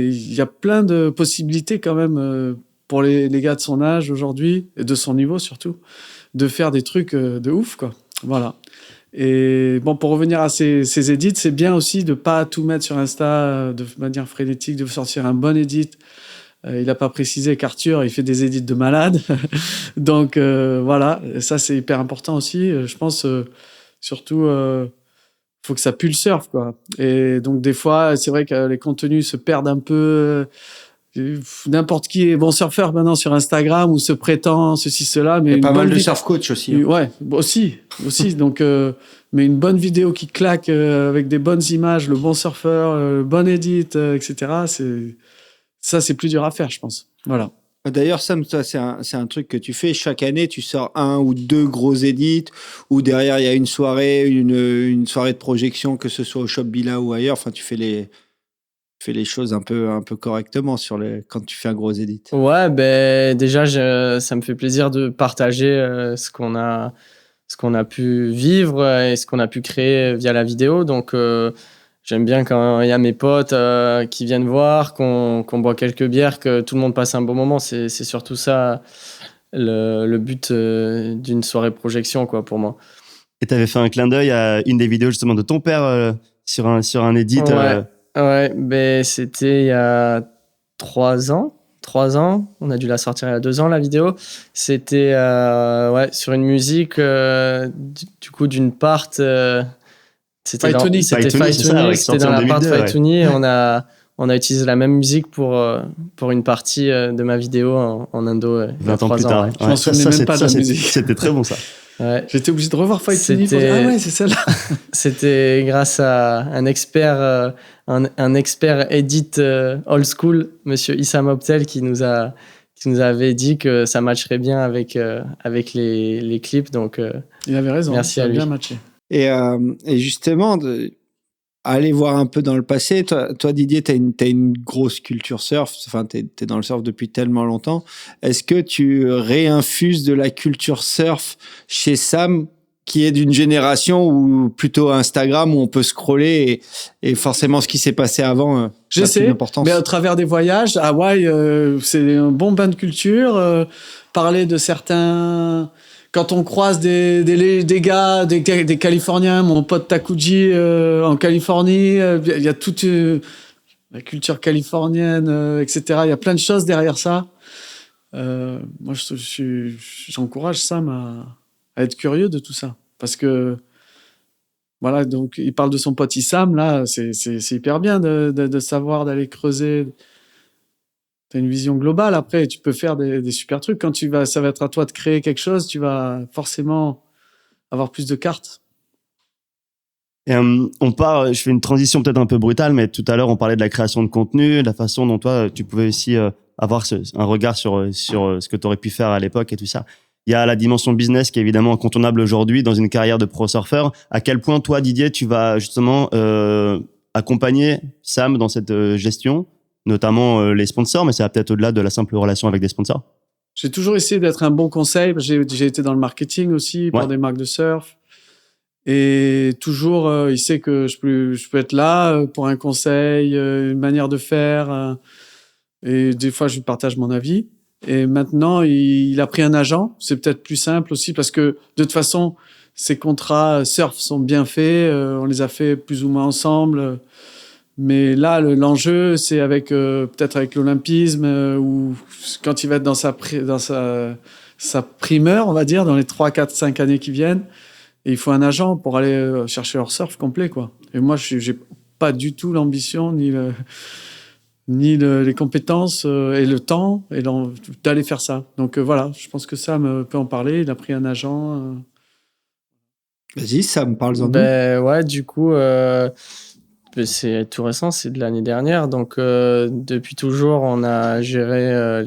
il y a plein de possibilités quand même pour les gars de son âge aujourd'hui, et de son niveau surtout, de faire des trucs de ouf, quoi. Voilà. Et bon, pour revenir à ces edits, c'est bien aussi de pas tout mettre sur Insta de manière frénétique, de sortir un bon edit. Il n'a pas précisé qu'Arthur, il fait des edits de malade. Donc, voilà, ça, c'est hyper important aussi. Je pense, surtout, faut que ça pue le surf, quoi. Et donc, des fois, c'est vrai que les contenus se perdent un peu. N'importe qui est bon surfeur maintenant sur Instagram ou se prétend ceci, cela. Mais il y a pas mal de surf coach aussi. Hein. Ouais, aussi. Donc, mais une bonne vidéo qui claque avec des bonnes images, le bon surfeur, le bon edit, etc., ça, c'est plus dur à faire, je pense. Voilà. D'ailleurs, Sam, ça, c'est un truc que tu fais. Chaque année, tu sors 1 ou 2 gros edits, ou derrière, il y a une soirée de projection, que ce soit au Shop Billa ou ailleurs. Enfin, tu fais les choses un peu correctement quand tu fais un gros edit. Ouais, ben déjà, ça me fait plaisir de partager ce qu'on a pu vivre et ce qu'on a pu créer via la vidéo. Donc, j'aime bien quand il y a mes potes qui viennent voir, qu'on boit quelques bières, que tout le monde passe un bon moment. C'est surtout ça le but d'une soirée projection, quoi, pour moi. Et t'avais fait un clin d'œil à une des vidéos justement de ton père sur un edit. Ouais, ben c'était il y a 3 ans. 3 ans, on a dû la sortir il y a 2 ans, la vidéo. C'était sur une musique du coup d'une part. C'était Fight Tony, c'était dans la part de Fight Tony. Et on a utilisé la même musique pour une partie de ma vidéo en Indo. 20 ans plus tard. Ouais. Je m'en souvenais même pas de la musique. C'était très bon, ça. Ouais. J'étais obligé de revoir Fight Tony pour dire, ah ouais, c'est celle-là. C'était grâce à un expert edit old school, monsieur Issam Optel, qui nous avait dit que ça matcherait bien avec les clips. Donc, il avait raison. Merci à lui. Bien matché. Et justement, aller voir un peu dans le passé, toi Didier, t'as une grosse culture surf, enfin t'es dans le surf depuis tellement longtemps. Est-ce que tu réinfuses de la culture surf chez Sam, qui est d'une génération ou plutôt Instagram où on peut scroller et forcément ce qui s'est passé avant J'essaie, mais à travers des voyages, Hawaï, c'est un bon bain de culture. Parler de certains... Quand on croise des gars, des Californiens, mon pote Takuji en Californie, il y a toute la culture californienne, etc. Il y a plein de choses derrière ça. Moi, j'encourage Sam à être curieux de tout ça. Parce que, voilà, donc il parle de son pote Issam, là, c'est hyper bien de savoir, d'aller creuser. T'as une vision globale. Après, tu peux faire des super trucs. Quand ça va être à toi de créer quelque chose, tu vas forcément avoir plus de cartes. Et, je fais une transition peut-être un peu brutale, mais tout à l'heure, on parlait de la création de contenu, de la façon dont toi, tu pouvais aussi avoir un regard sur ce que tu aurais pu faire à l'époque et tout ça. Il y a la dimension business qui est évidemment incontournable aujourd'hui dans une carrière de pro surfeur. À quel point, toi, Didier, tu vas justement accompagner Sam dans cette gestion, notamment les sponsors, mais ça va peut-être au-delà de la simple relation avec des sponsors. J'ai toujours essayé d'être un bon conseil. J'ai été dans le marketing aussi, pour des marques de surf. Et toujours, il sait que je peux être là pour un conseil, une manière de faire. Et des fois, je lui partage mon avis. Et maintenant, il a pris un agent. C'est peut-être plus simple aussi parce que de toute façon, ces contrats surf sont bien faits. On les a fait plus ou moins ensemble. Mais là, l'enjeu, c'est avec peut-être avec l'olympisme ou quand il va être dans sa primeur, on va dire, dans les 3, 4, 5 années qui viennent. Et il faut un agent pour aller chercher leur surf complet, quoi. Et moi, j'ai pas du tout l'ambition ni les compétences et le temps d'aller faire ça. Donc voilà, je pense que Sam peut en parler. Il a pris un agent. Vas-y, Sam, parle-en. Ouais, du coup, c'est tout récent, c'est de l'année dernière. Donc depuis toujours, on a géré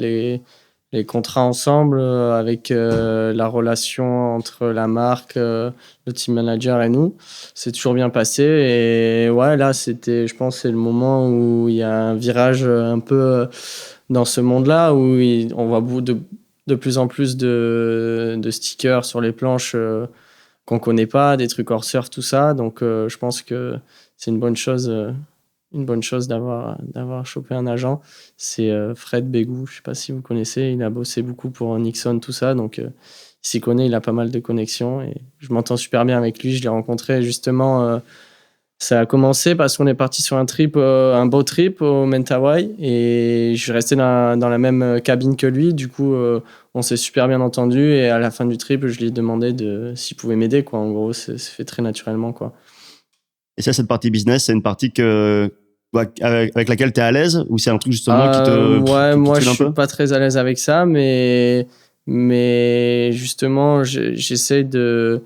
les contrats ensemble avec la relation entre la marque, le team manager et nous. C'est toujours bien passé. Et ouais, là, je pense, c'est le moment où il y a un virage un peu dans ce monde-là, où on voit de plus en plus de stickers sur les planches qu'on connaît pas, des trucs hors surf, tout ça. Donc, je pense que c'est une bonne chose d'avoir chopé un agent. C'est Fred Bégou, je sais pas si vous connaissez, il a bossé beaucoup pour Nixon, tout ça, donc il s'y connaît, il a pas mal de connexions et je m'entends super bien avec lui. Je l'ai rencontré justement, ça a commencé parce qu'on est parti sur un beau trip au Mentawai et je suis resté dans la même cabine que lui. Du coup, on s'est super bien entendu et à la fin du trip, je lui ai demandé s'il pouvait m'aider, quoi. En gros, c'est fait très naturellement, quoi. Et ça, cette partie business, c'est une partie avec laquelle tu es à l'aise ou c'est un truc justement qui te moi, je suis pas très à l'aise avec ça, mais justement, j'essaie de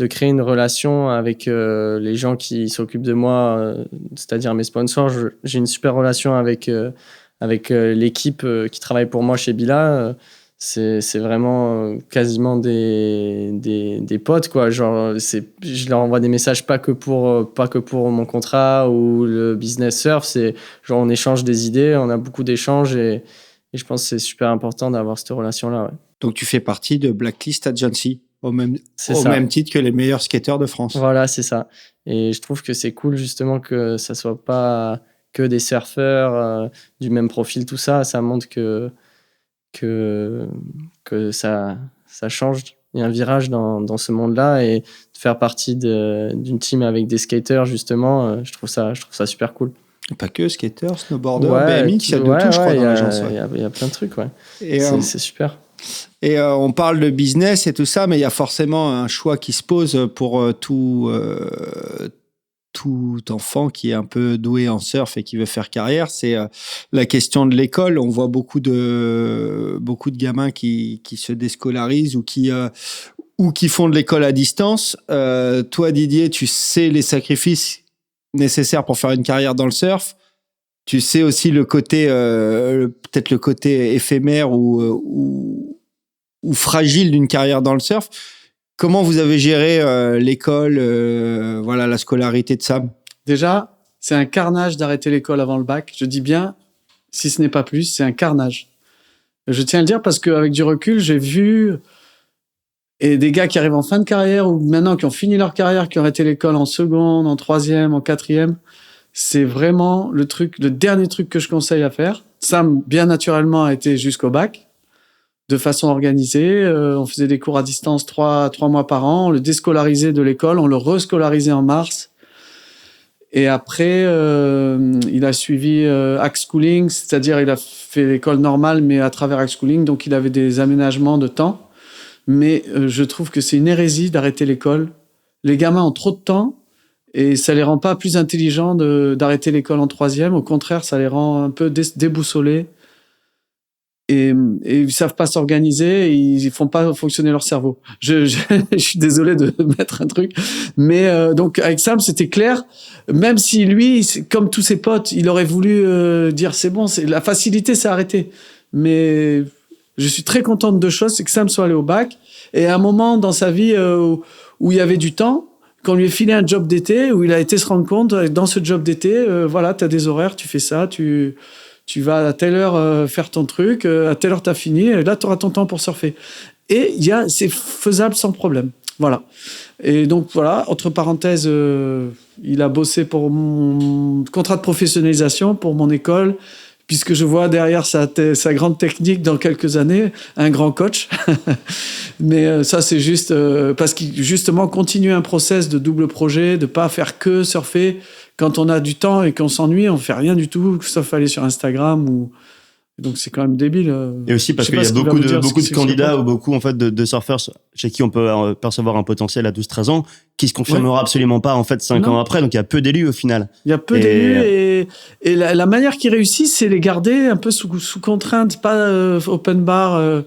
créer une relation avec les gens qui s'occupent de moi, c'est-à-dire mes sponsors. J'ai une super relation avec l'équipe qui travaille pour moi chez Billa. C'est vraiment quasiment des potes, quoi. Genre, je leur envoie des messages pas que pour mon contrat ou le business surf. C'est genre, on échange des idées, on a beaucoup d'échanges et je pense que c'est super important d'avoir cette relation-là. Ouais. Donc, tu fais partie de Blacklist Agency, au même titre que les meilleurs skateurs de France. Voilà, c'est ça. Et je trouve que c'est cool, justement, que ça soit pas que des surfeurs du même profil, tout ça. Ça montre que ça change. Il y a un virage dans ce monde-là et de faire partie d'une team avec des skaters, justement, je trouve ça super cool. Pas que skaters, snowboarders, BMX, il y a de tout, je crois, dans l'agence. Il y a plein de trucs, ouais. Et c'est super. Et on parle de business et tout ça, mais il y a forcément un choix qui se pose pour tout enfant qui est un peu doué en surf et qui veut faire carrière. C'est la question de l'école. On voit beaucoup de gamins qui se déscolarisent ou qui font de l'école à distance. Toi, Didier, tu sais les sacrifices nécessaires pour faire une carrière dans le surf. Tu sais aussi le côté, peut-être le côté éphémère ou fragile d'une carrière dans le surf. Comment vous avez géré l'école, la scolarité de Sam ? Déjà, c'est un carnage d'arrêter l'école avant le bac. Je dis bien, si ce n'est pas plus, c'est un carnage. Je tiens à le dire parce qu'avec du recul, j'ai vu des gars qui arrivent en fin de carrière ou maintenant qui ont fini leur carrière, qui ont arrêté l'école en seconde, en troisième, en quatrième. C'est vraiment le dernier truc que je conseille à faire. Sam, bien naturellement, a été jusqu'au bac, de façon organisée. On faisait des cours à distance 3 mois par an. On le déscolarisait de l'école, on le rescolarisait en mars. Et après, il a suivi Axe Schooling, c'est-à-dire il a fait l'école normale, mais à travers Axe Schooling, donc il avait des aménagements de temps. Mais je trouve que c'est une hérésie d'arrêter l'école. Les gamins ont trop de temps. Et ça les rend pas plus intelligents d'arrêter l'école en troisième. Au contraire, ça les rend un peu déboussolés. et ils savent pas s'organiser, ils font pas fonctionner leur cerveau. Je suis désolé de mettre un truc, mais donc avec Sam c'était clair. Même si lui, comme tous ses potes, il aurait voulu dire c'est bon, c'est la facilité, c'est arrêté. Mais je suis très content de deux choses, c'est que Sam soit allé au bac et à un moment dans sa vie où il y avait du temps, qu'on lui ait filé un job d'été, où il a été se rendre compte dans ce job d'été, voilà, t'as des horaires, tu fais ça, tu vas à telle heure faire ton truc, à telle heure t'as fini, et là t'auras ton temps pour surfer. Et c'est faisable sans problème. Voilà. Et donc voilà, entre parenthèses, il a bossé pour mon contrat de professionnalisation, pour mon école, puisque je vois derrière sa grande technique dans quelques années, un grand coach. Mais ça, c'est juste parce qu'il justement continue un process de double projet, de pas faire que surfer. Quand on a du temps et qu'on s'ennuie, on fait rien du tout, sauf aller sur Instagram ou... Donc c'est quand même débile. Et aussi parce qu'il y a beaucoup de candidats ou beaucoup en fait de surfeurs chez qui on peut percevoir un potentiel à 12-13 ans qui se confirmera absolument pas en fait 5 ans après. Donc il y a peu d'élus au final. Il y a peu d'élus et la manière qu'ils réussissent, c'est les garder un peu sous contrainte, pas open bar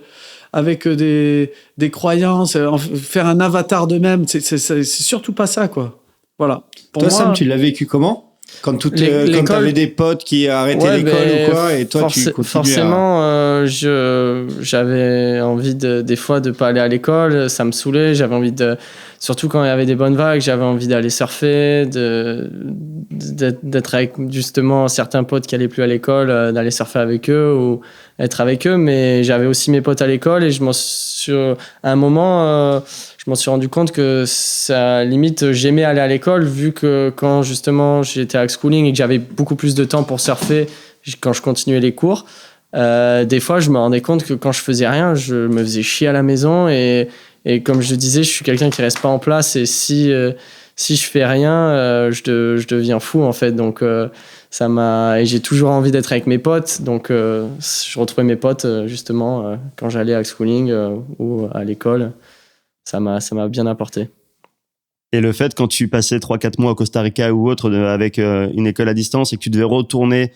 avec des croyances, faire un avatar d'eux-mêmes. C'est surtout pas ça quoi. Voilà. Pour toi, Sam, tu l'as vécu comment? Quand t'avais des potes qui arrêtaient l'école ou quoi, et toi tu continuais forcément, j'avais envie des fois de pas aller à l'école, ça me saoulait, j'avais envie surtout quand il y avait des bonnes vagues, j'avais envie d'aller surfer, d'être avec justement certains potes qui allaient plus à l'école, d'aller surfer avec eux ou être avec eux, mais j'avais aussi mes potes à l'école et à un moment, je m'en suis rendu compte que ça, limite, j'aimais aller à l'école vu que quand justement j'étais à schooling et que j'avais beaucoup plus de temps pour surfer quand je continuais les cours, des fois je me rendais compte que quand je faisais rien, je me faisais chier à la maison et comme je disais, je suis quelqu'un qui reste pas en place et si je fais rien, je deviens fou en fait. Donc et j'ai toujours envie d'être avec mes potes, donc je retrouvais mes potes justement quand j'allais à schooling ou à l'école. Ça m'a bien apporté. Et le fait, quand tu passais 3-4 mois au Costa Rica ou autre avec une école à distance et que tu devais retourner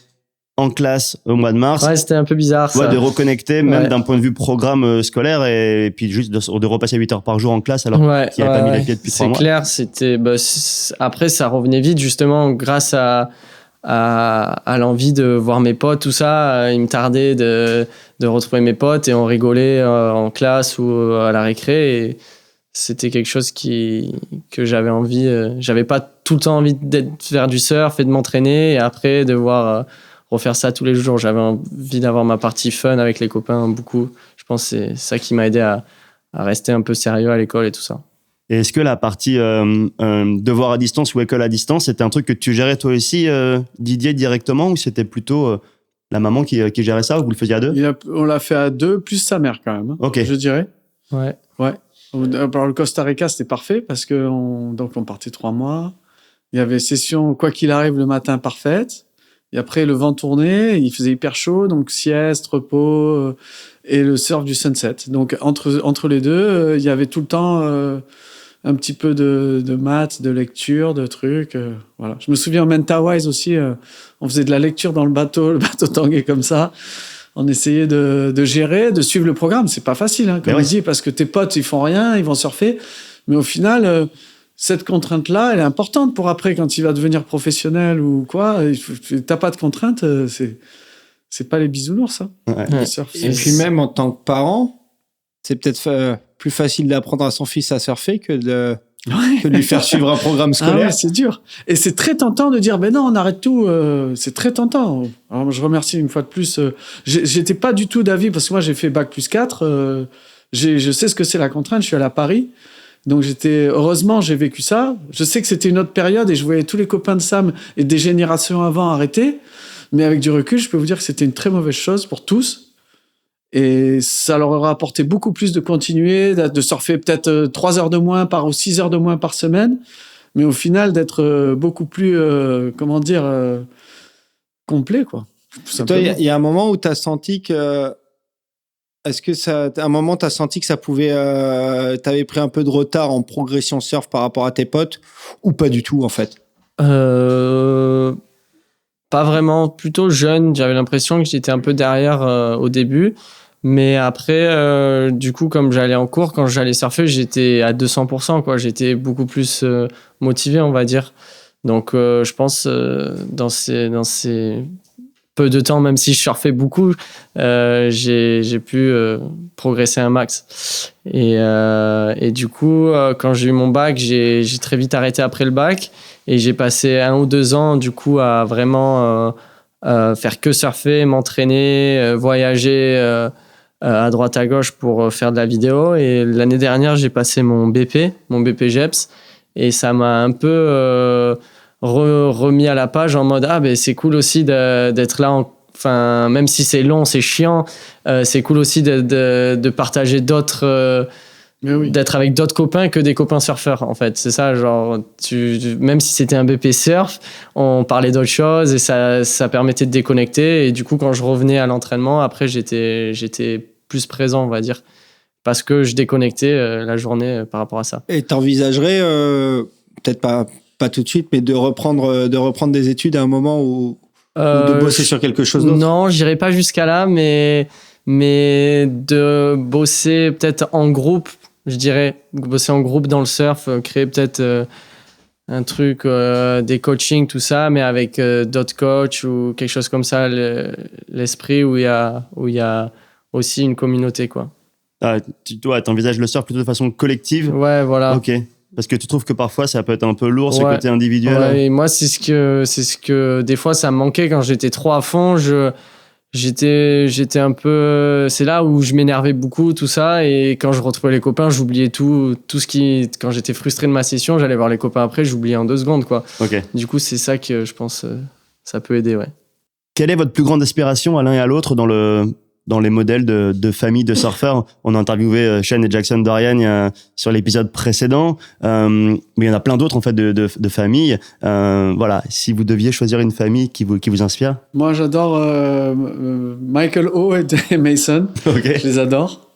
en classe au mois de mars. Ouais, c'était un peu bizarre ça. De reconnecter, même d'un point de vue programme scolaire et puis juste de repasser 8 heures par jour en classe alors qu'il n'y avait pas mis les pieds depuis 3 mois. C'est clair, c'était, après ça revenait vite justement grâce à l'envie de voir mes potes, tout ça. Il me tardait de retrouver mes potes et on rigolait en classe ou à la récré et c'était quelque chose que j'avais envie. J'avais pas tout le temps envie de faire du surf et de m'entraîner et après devoir refaire ça tous les jours. J'avais envie d'avoir ma partie fun avec les copains beaucoup. Je pense que c'est ça qui m'a aidé à rester un peu sérieux à l'école et tout ça. Et est-ce que la partie devoir à distance ou école à distance, c'était un truc que tu gérais toi aussi, Didier, directement, ou c'était plutôt la maman qui gérait ça, ou vous le faisiez à deux? On l'a fait à deux, plus sa mère quand même, je dirais. Ouais. Alors, le Costa Rica, c'était parfait parce donc on partait 3 mois. Il y avait session, quoi qu'il arrive, le matin parfaite. Et après, le vent tournait, il faisait hyper chaud, donc sieste, repos et le surf du sunset. Donc, entre les deux, il y avait tout le temps un petit peu de maths, de lecture, de trucs. Voilà. Je me souviens en Mentawais aussi, on faisait de la lecture dans le bateau tanguait comme ça. On essayait de gérer, de suivre le programme. C'est pas facile, comme on dit, parce que tes potes, ils font rien, ils vont surfer. Mais au final, cette contrainte-là, elle est importante pour après, quand il va devenir professionnel ou quoi. T'as pas de contrainte, c'est pas les bisounours, ça. Et puis même en tant que parent, c'est peut-être plus facile d'apprendre à son fils à surfer que de lui faire suivre un programme scolaire. Ah ouais, c'est dur. Et c'est très tentant de dire, ben non, on arrête tout. C'est très tentant. Alors, je remercie une fois de plus. J'étais pas du tout d'avis, parce que moi, j'ai fait Bac plus 4. Je sais ce que c'est la contrainte. Je suis allé à Paris. Donc, heureusement, j'ai vécu ça. Je sais que c'était une autre période et je voyais tous les copains de Sam et des générations avant arrêter. Mais avec du recul, je peux vous dire que c'était une très mauvaise chose pour tous. Et ça leur aura apporté beaucoup plus de continuer, de surfer peut-être 3 heures de moins ou 6 heures de moins par semaine. Mais au final, d'être beaucoup plus, complet, quoi. Toi, il y a un moment où tu as senti que... Est-ce que à un moment, tu as senti que ça pouvait... tu avais pris un peu de retard en progression surf par rapport à tes potes ou pas du tout, en fait? Pas vraiment, plutôt jeune. J'avais l'impression que j'étais un peu derrière au début. Mais après, du coup, comme j'allais en cours, quand j'allais surfer, j'étais à 200%, quoi. J'étais beaucoup plus motivé, on va dire. Donc, je pense, dans ces peu de temps, même si je surfais beaucoup, j'ai pu progresser un max. Et du coup, quand j'ai eu mon bac, j'ai très vite arrêté après le bac. Et j'ai passé 1 ou 2 ans, du coup, à vraiment faire que surfer, m'entraîner, voyager à droite à gauche pour faire de la vidéo. Et l'année dernière, j'ai passé mon BP GEPS. Et ça m'a un peu remis à la page en mode ah ben c'est cool aussi d'être là enfin même si c'est long, c'est chiant, c'est cool aussi de partager d'autres Mais oui. d'être avec d'autres copains que des copains surfeurs, en fait. C'est ça, genre, même si c'était un BP surf, on parlait d'autres choses et ça permettait de déconnecter. Et du coup, quand je revenais à l'entraînement, après, j'étais plus présent, on va dire, parce que je déconnectais la journée par rapport à ça. Et t'envisagerais, peut-être pas tout de suite, mais de reprendre des études à un moment ou de bosser sur quelque chose d'autre? Non, j'irai pas jusqu'à là, mais de bosser peut-être en groupe, je dirais, bosser en groupe dans le surf, créer peut-être un truc, des coachings, tout ça, mais avec d'autres coachs ou quelque chose comme ça, l'esprit où il y a aussi une communauté, quoi. Ah, toi, t'envisages le surf plutôt de façon collective? Ouais, voilà. Ok. Parce que tu trouves que parfois ça peut être un peu lourd, ce Ouais. côté individuel. Ouais, et moi, c'est ce que des fois ça me manquait quand j'étais trop à fond. J'étais un peu, c'est là où je m'énervais beaucoup, tout ça. Et quand je retrouvais les copains, j'oubliais tout ce qui, quand j'étais frustré de ma session, j'allais voir les copains après, j'oubliais en 2 secondes, quoi. Ok. Du coup, c'est ça que je pense, ça peut aider, ouais. Quelle est votre plus grande inspiration à l'un et à l'autre dans les modèles de famille de surfeurs? On a interviewé Shane et Jackson Dorian sur l'épisode précédent, mais il y en a plein d'autres en fait de familles. Voilà, si vous deviez choisir une famille qui vous inspire. Moi, j'adore Michael O et Mason. Ok. Je les adore.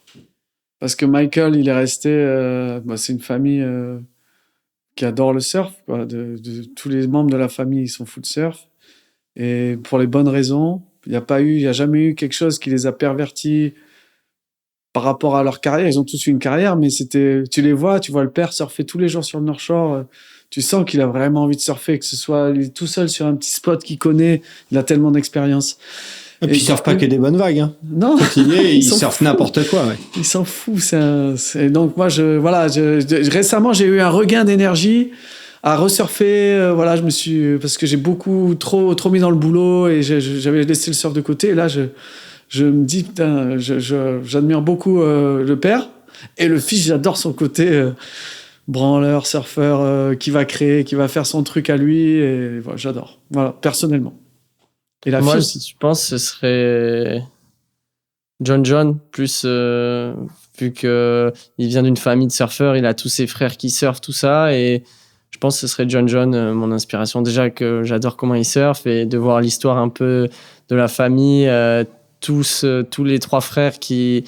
Parce que Michael, il est resté... c'est une famille qui adore le surf, quoi. Tous les membres de la famille, ils sont fous de surf. Et pour les bonnes raisons. Il n'y a jamais eu quelque chose qui les a pervertis par rapport à leur carrière. Ils ont tous eu une carrière, mais tu les vois, tu vois le père surfer tous les jours sur le North Shore. Tu sens qu'il a vraiment envie de surfer, que ce soit, il est tout seul sur un petit spot qu'il connaît. Il a tellement d'expérience. Et puis, ils surfent pas que des bonnes vagues, hein. Non. Ils surfent n'importe quoi, ouais. Ils s'en foutent. Donc, moi, récemment, j'ai eu un regain d'énergie à resurfer. Voilà, parce que j'ai beaucoup trop mis dans le boulot et j'avais laissé le surf de côté. Et là, je me dis, putain, j'admire beaucoup le père et le fils, j'adore son côté branleur, surfeur, qui va créer, qui va faire son truc à lui. Et voilà, j'adore. Voilà, personnellement. Et la Moi, fille aussi. je pense que ce serait John, plus vu que il vient d'une famille de surfeurs, il a tous ses frères qui surfent, tout ça, et je pense que ce serait John, mon inspiration. Déjà que j'adore comment il surfe et de voir l'histoire un peu de la famille, tous les 3 frères qui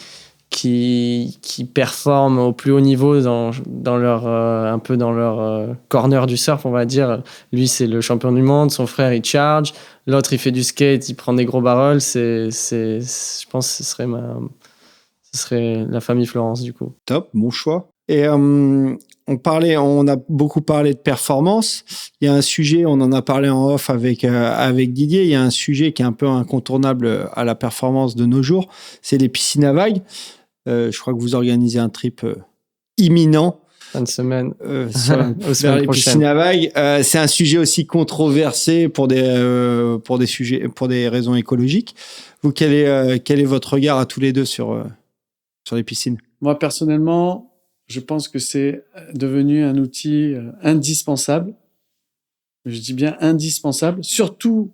performent au plus haut niveau dans leur un peu dans leur corner du surf, on va dire. Lui, c'est le champion du monde, son frère il charge, l'autre il fait du skate, il prend des gros barrels. Je pense que ce serait la famille Florence, du coup. Top, bon choix. Et on a beaucoup parlé de performance. Il y a un sujet, on en a parlé en off avec Didier. Il y a un sujet qui est un peu incontournable à la performance de nos jours, c'est les piscines à vagues. Je crois que vous organisez un trip imminent. Fin de semaine. Vers les piscines à vagues. C'est un sujet aussi controversé pour des raisons écologiques. Vous, quel est votre regard à tous les deux sur les piscines? Moi, personnellement, je pense que c'est devenu un outil indispensable. Je dis bien indispensable, surtout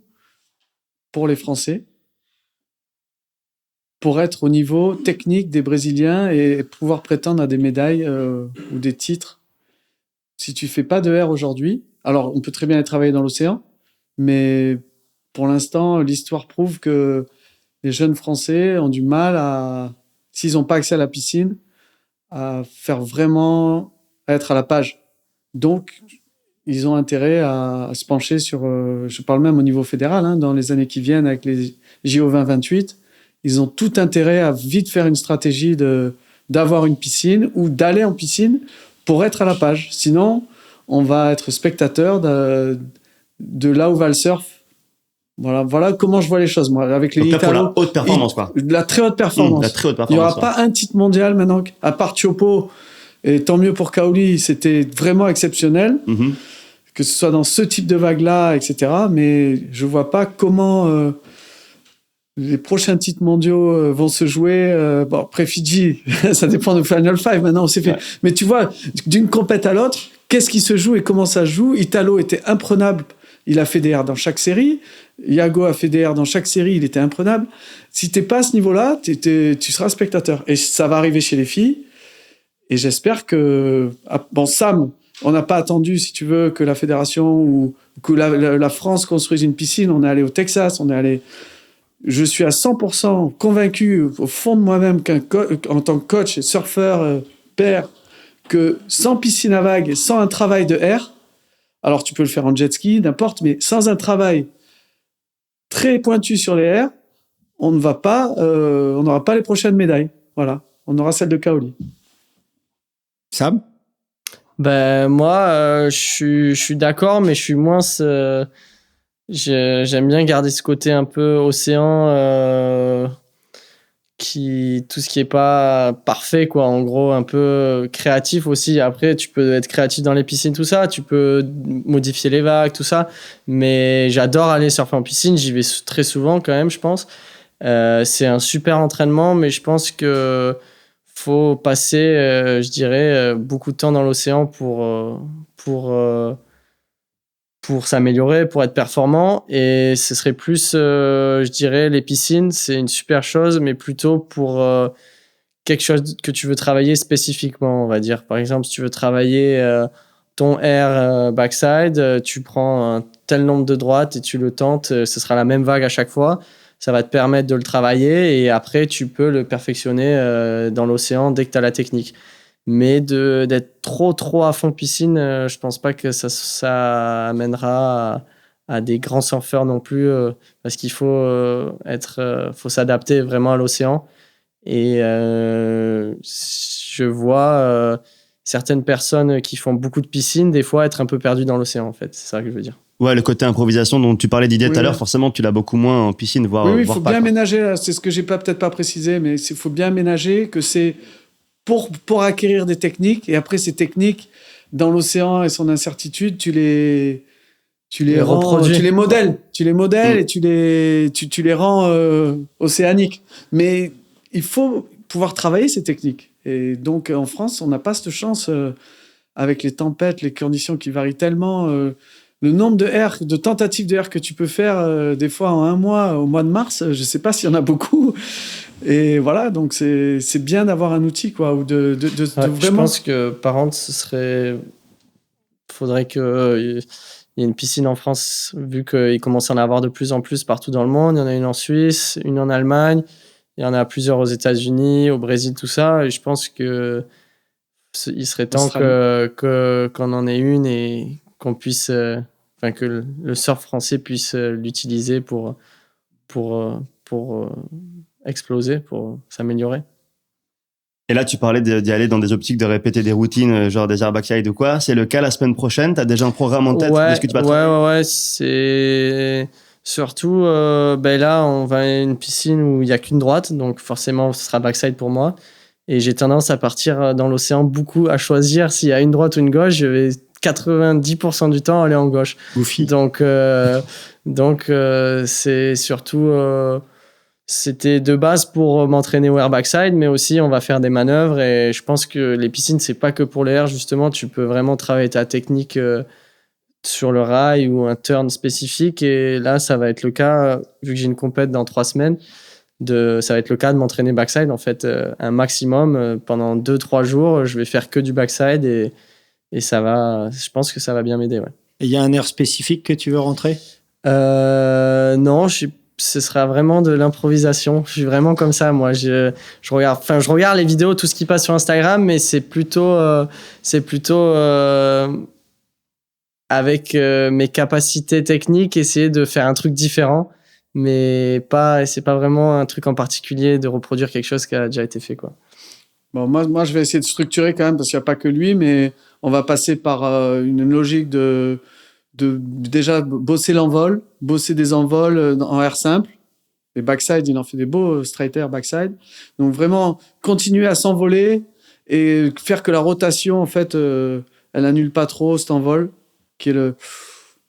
pour les Français, pour être au niveau technique des Brésiliens et pouvoir prétendre à des médailles ou des titres. Si tu fais pas de R aujourd'hui, alors on peut très bien aller travailler dans l'océan, mais pour l'instant, l'histoire prouve que les jeunes Français ont du mal s'ils n'ont pas accès à la piscine, à faire vraiment être à la page. Donc, ils ont intérêt à se pencher sur, je parle même au niveau fédéral, hein, dans les années qui viennent avec les JO 2028, ils ont tout intérêt à vite faire une stratégie d'avoir une piscine ou d'aller en piscine pour être à la page. Sinon, on va être spectateur de là où va le surf. Voilà comment je vois les choses, moi. Avec les Donc là, pour Italo, la haute performance, quoi. la très haute performance. La très haute Il n'y performance. aura pas un titre mondial maintenant, à part Tiopo. Et tant mieux pour Kaoli, c'était vraiment exceptionnel, Mhm. que ce soit dans ce type de vague-là, etc. Mais je ne vois pas comment les prochains titres mondiaux vont se jouer. Bon, après Fidji, ça dépend de Final Five, maintenant on s'est fait. Ouais. Mais tu vois, d'une compète à l'autre, qu'est-ce qui se joue et comment ça se joue? Italo était imprenable. Il a fait des R dans chaque série. Yago a fait des R dans chaque série. Il était imprenable. Si t'es pas à ce niveau-là, tu seras spectateur. Et ça va arriver chez les filles. Et j'espère que... Bon, Sam, on n'a pas attendu, si tu veux, que la fédération ou que la France construise une piscine. On est allé au Texas, on est allé... Je suis à 100% convaincu, au fond de moi-même, en tant que coach et surfeur, père, que sans piscine à vagues et sans un travail de R, alors tu peux le faire en jet ski, n'importe, mais sans un travail très pointu sur les R, on n'aura pas les prochaines médailles. Voilà, on aura celle de Kaoli. Sam? Ben, moi, je suis d'accord, mais je suis moins... j'aime bien garder ce côté un peu océan, tout ce qui est pas parfait, quoi. En gros, un peu créatif aussi. Après, tu peux être créatif dans les piscines, tout ça. Tu peux modifier les vagues, tout ça. Mais j'adore aller surfer en piscine. J'y vais très souvent quand même, je pense. C'est un super entraînement, mais je pense que faut passer, je dirais, beaucoup de temps dans l'océan pour s'améliorer, pour être performant. Et ce serait plus, je dirais, les piscines, c'est une super chose, mais plutôt pour quelque chose que tu veux travailler spécifiquement, on va dire. Par exemple, si tu veux travailler ton air backside, tu prends un tel nombre de droites et tu le tentes, ce sera la même vague à chaque fois. Ça va te permettre de le travailler et après, tu peux le perfectionner dans l'océan dès que tu as la technique. Mais d'être trop à fond piscine, je pense pas que ça amènera à des grands surfeurs non plus, parce qu'il faut faut s'adapter vraiment à l'océan. Et je vois certaines personnes qui font beaucoup de piscine, des fois être un peu perdues dans l'océan, en fait. C'est ça que je veux dire. Ouais, le côté improvisation dont tu parlais Didier Oui, tout à l'heure, oui. forcément, tu l'as beaucoup moins en piscine, voire Oui, il voire faut pas, bien quoi. ménager. Là, c'est ce que j'ai peut-être pas précisé, mais il faut bien ménager que c'est pour acquérir des techniques. Et après, ces techniques, dans l'océan et son incertitude, tu les reproduis. tu les modèles et tu les rends océaniques. Mais il faut pouvoir travailler ces techniques. Et donc, en France, on n'a pas cette chance avec les tempêtes, les conditions qui varient tellement. Le nombre de tentatives de R que tu peux faire des fois en un mois, au mois de mars, je ne sais pas s'il y en a beaucoup. Et voilà, donc c'est bien d'avoir un outil, quoi, ou de Ouais, vraiment... Je pense que par contre, faudrait qu'il y ait une piscine en France, vu qu'il commence à en avoir de plus en plus partout dans le monde. Il y en a une en Suisse, une en Allemagne, il y en a plusieurs aux États-Unis, au Brésil, tout ça. Et je pense que il serait temps qu'on en ait une et qu'on puisse, que le surf français puisse l'utiliser pour exploser, pour s'améliorer. Et là, tu parlais d'y aller dans des optiques de répéter des routines, genre des air backside ou quoi. C'est le cas la semaine prochaine? T'as déjà un programme en tête de ce que tu vas travailler? Ouais, c'est surtout là on va à une piscine où il n'y a qu'une droite, donc forcément ce sera backside pour moi. Et j'ai tendance à partir dans l'océan beaucoup, à choisir s'il y a une droite ou une gauche. Je vais 90% du temps aller en gauche. Goofy. Donc c'est surtout c'était de base pour m'entraîner au air backside, mais aussi on va faire des manœuvres. Et je pense que les piscines, c'est pas que pour le air, justement. Tu peux vraiment travailler ta technique sur le rail ou un turn spécifique. Et là, ça va être le cas, vu que j'ai une compète dans 3 semaines, ça va être le cas de m'entraîner backside. En fait, un maximum, pendant 2-3 jours, je vais faire que du backside et je pense que ça va bien m'aider. Ouais. Et il y a un air spécifique que tu veux rentrer? Non, ce sera vraiment de l'improvisation. Je suis vraiment comme ça, moi. Je regarde les vidéos, tout ce qui passe sur Instagram, mais c'est plutôt avec mes capacités techniques, essayer de faire un truc différent, mais c'est pas vraiment un truc en particulier de reproduire quelque chose qui a déjà été fait, quoi. Bon, moi, je vais essayer de structurer quand même, parce qu'il n'y a pas que lui, mais on va passer par une logique de déjà bosser l'envol, bosser des envols en air simple. Les backside, il en fait des beaux straight air backside. Donc vraiment, continuer à s'envoler et faire que la rotation, en fait, elle annule pas trop cet envol, qui est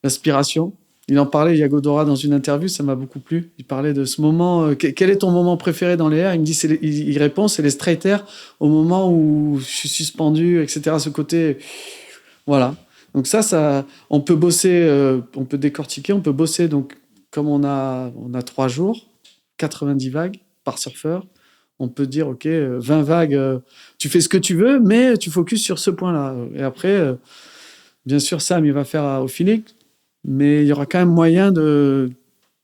l'aspiration. Il en parlait, Yago Dora, dans une interview, ça m'a beaucoup plu. Il parlait de ce moment. Quel est ton moment préféré dans les airs? Il me dit, il répond, c'est les straight air au moment où je suis suspendu, etc. Ce côté, voilà. Donc ça, on peut bosser, on peut décortiquer, on peut bosser. Donc comme on a 3 jours, 90 vagues par surfeur, on peut dire, ok, 20 vagues, tu fais ce que tu veux, mais tu focuses sur ce point-là. Et après, bien sûr, Sam, il va faire au feeling. Mais il y aura quand même moyen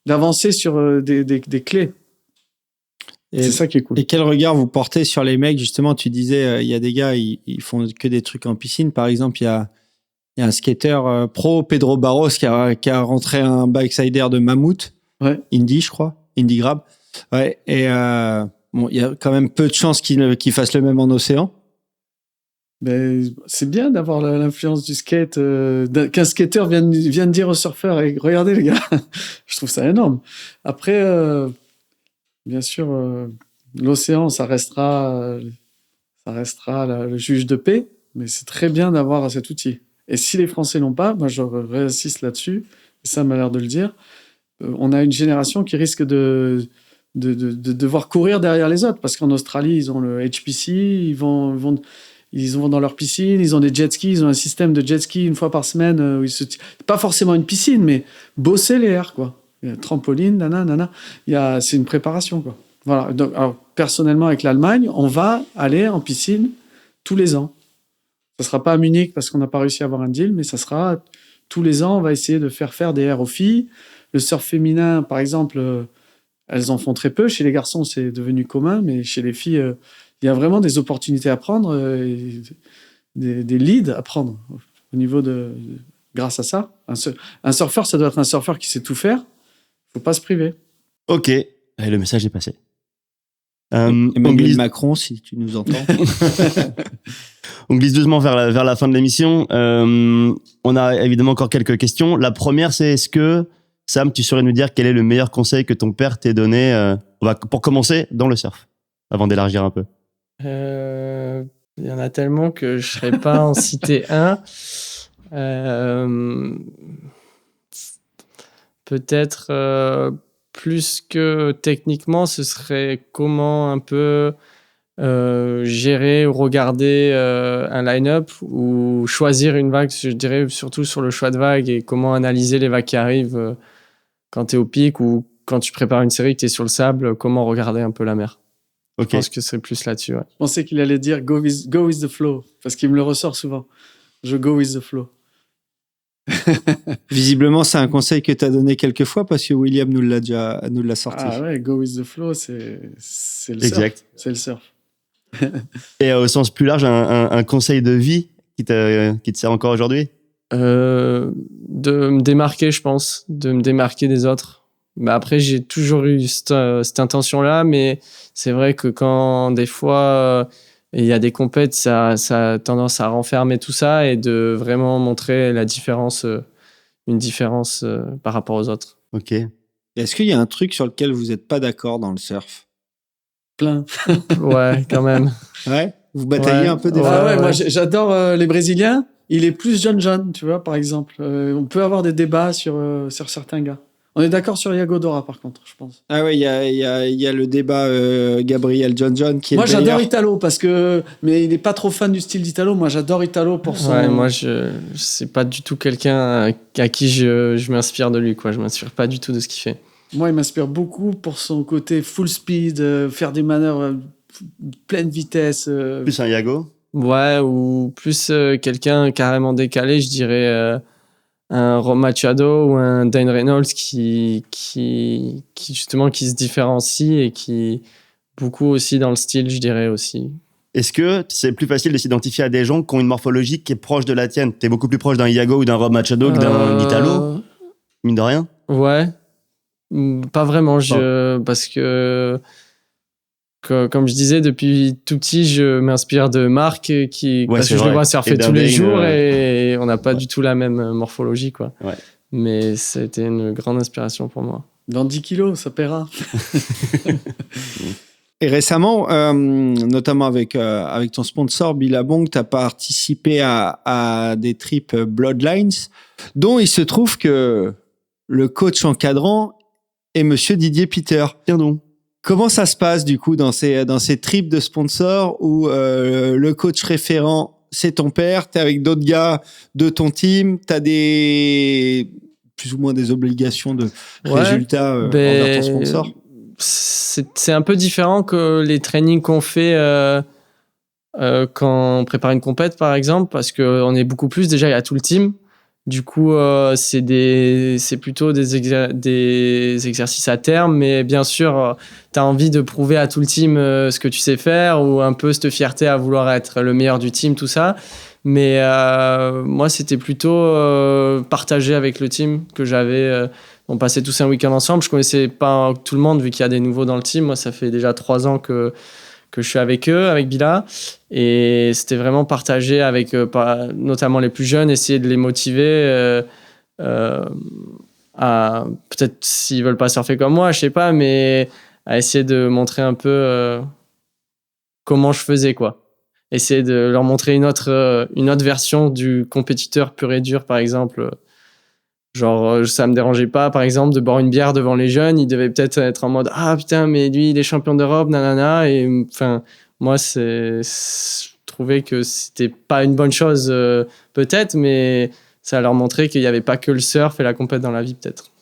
d'avancer sur des clés. Et c'est ça qui est cool. Et quel regard vous portez sur les mecs? Justement, tu disais, il y a des gars, ils font que des trucs en piscine. Par exemple, il y a un skater pro, Pedro Barros, qui a rentré un backsider de mammouth. Ouais. Indy, je crois. Indy Grab. Ouais. Et bon, il y a quand même peu de chances qu'il fasse le même en océan. Mais c'est bien d'avoir l'influence du skate, qu'un skater vienne dire aux surfeurs, et regardez les gars, je trouve ça énorme. Après, bien sûr, l'océan, ça restera le juge de paix, mais c'est très bien d'avoir cet outil. Et si les Français l'ont pas, moi je réinsiste là-dessus, et ça m'a l'air de le dire, on a une génération qui risque de devoir courir derrière les autres, parce qu'en Australie, ils ont le HPC, ils vont dans leur piscine, ils ont des jet skis, ils ont un système de jet ski une fois par semaine, où pas forcément une piscine, mais bosser les airs, quoi. Il y a trampoline, nana. C'est une préparation, quoi. Voilà. Donc, alors, personnellement, avec l'Allemagne, on va aller en piscine tous les ans. Ça sera pas à Munich parce qu'on n'a pas réussi à avoir un deal, mais ça sera tous les ans, on va essayer de faire des airs aux filles. Le surf féminin, par exemple, elles en font très peu. Chez les garçons, c'est devenu commun, mais chez les filles, il y a vraiment des opportunités à prendre, des leads à prendre au niveau grâce à ça. Un surfeur, ça doit être un surfeur qui sait tout faire. Faut pas se priver. Ok, et le message est passé. Emmanuel Macron, si tu nous entends. On glisse doucement vers la fin de l'émission. On a évidemment encore quelques questions. La première, c'est est-ce que, Sam, tu saurais nous dire quel est le meilleur conseil que ton père t'ait donné pour commencer dans le surf, avant d'élargir un peu? Il y en a tellement que je ne saurais pas en citer un. Peut-être plus que techniquement, ce serait comment un peu gérer ou regarder un line-up ou choisir une vague, je dirais surtout sur le choix de vague et comment analyser les vagues qui arrivent quand tu es au pic ou quand tu prépares une série que tu es sur le sable, comment regarder un peu la mer. Okay. Je pense que c'est plus là-dessus. Ouais. Je pensais qu'il allait dire go with the flow, parce qu'il me le ressort souvent. Je go with the flow. Visiblement, c'est un conseil que tu as donné quelques fois parce que William nous l'a sorti. Ah ouais, go with the flow, c'est le exact. surf. C'est le surf. Et au sens plus large, un conseil de vie qui te sert encore aujourd'hui? De me démarquer, je pense. De me démarquer des autres. Bah après, j'ai toujours eu cette intention-là, mais c'est vrai que quand des fois il y a des compètes, ça a tendance à renfermer tout ça et de vraiment montrer la différence, une différence par rapport aux autres. Ok. Est-ce qu'il y a un truc sur lequel vous n'êtes pas d'accord dans le surf? Plein. Ouais, quand même. Ouais. Vous bataillez un peu des fois. Ouais. Moi, j'adore les Brésiliens. Il est plus jeune, tu vois, par exemple. On peut avoir des débats sur certains gars. On est d'accord sur Yago Dora, par contre, je pense. Ah ouais, il y a le débat Gabriel John qui est moi, le j'adore meilleur. Italo, mais il n'est pas trop fan du style d'Italo. Moi, j'adore Italo pour son... Ouais, moi, c'est pas du tout quelqu'un à qui je m'inspire de lui, quoi. Je m'inspire pas du tout de ce qu'il fait. Moi, il m'inspire beaucoup pour son côté full speed, faire des manœuvres pleine vitesse. Plus un Yago? Ouais, ou plus quelqu'un carrément décalé, je dirais... un Rom Machado ou un Dane Reynolds qui justement qui se différencie et qui beaucoup aussi dans le style, je dirais aussi. Est-ce que c'est plus facile de s'identifier à des gens qui ont une morphologie qui est proche de la tienne? T'es beaucoup plus proche d'un Iago ou d'un Rob Machado que d'un Italo, mine de rien? Ouais. Pas vraiment, parce que comme je disais, depuis tout petit, je m'inspire de Marc, parce que je le vois surfer tous les jours et on n'a pas du tout la même morphologie, quoi. Ouais. Mais c'était une grande inspiration pour moi. Dans 10 kilos, ça paiera. Et récemment, notamment avec ton sponsor Billabong, tu as participé à des trips Bloodlines, dont il se trouve que le coach encadrant est Monsieur Didier Peter. Tiens donc. Comment ça se passe du coup dans ces trips de sponsors où le coach référent c'est ton père, t'es avec d'autres gars de ton team, t'as plus ou moins des obligations de résultats envers ton sponsor? C'est un peu différent que les trainings qu'on fait quand on prépare une compète par exemple, parce qu'on est beaucoup plus, déjà il y a tout le team. Du coup, c'est plutôt des exercices à terme, mais bien sûr, tu as envie de prouver à tout le team ce que tu sais faire ou un peu cette fierté à vouloir être le meilleur du team, tout ça. Mais moi, c'était plutôt partagé avec le team que j'avais. On passait tous un week-end ensemble. Je connaissais pas tout le monde vu qu'il y a des nouveaux dans le team. Moi, ça fait déjà 3 ans que je suis avec eux, avec Bila. Et c'était vraiment partagé avec notamment les plus jeunes, essayer de les motiver à, peut-être s'ils veulent pas surfer comme moi, je sais pas, mais à essayer de montrer un peu comment je faisais, quoi. Essayer de leur montrer une autre version du compétiteur pur et dur, par exemple. Genre, ça me dérangeait pas, par exemple, de boire une bière devant les jeunes. Ils devaient peut-être être en mode « Ah, putain, mais lui, il est champion d'Europe, nanana. » Et enfin, moi, je trouvais que c'était pas une bonne chose, peut-être, mais ça leur montrait qu'il y avait pas que le surf et la compète dans la vie, peut-être.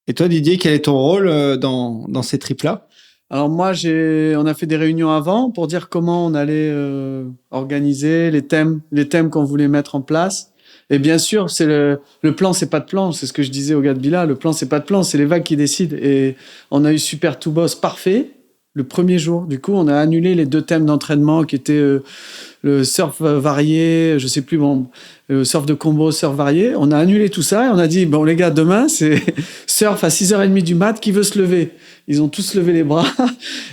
Et toi, Didier, quel est ton rôle dans ces trips-là? Alors moi, on a fait des réunions avant pour dire comment on allait organiser les thèmes qu'on voulait mettre en place. Et bien sûr, c'est le plan, c'est pas de plan. C'est ce que je disais au gars de Bila. Le plan, c'est pas de plan, c'est les vagues qui décident. Et on a eu Super Two Boss parfait le premier jour. Du coup, on a annulé les 2 thèmes d'entraînement qui étaient le surf varié, je sais plus, le surf de combo, surf varié. On a annulé tout ça et on a dit, bon les gars, demain, c'est surf à 6h30 du mat, qui veut se lever? Ils ont tous levé les bras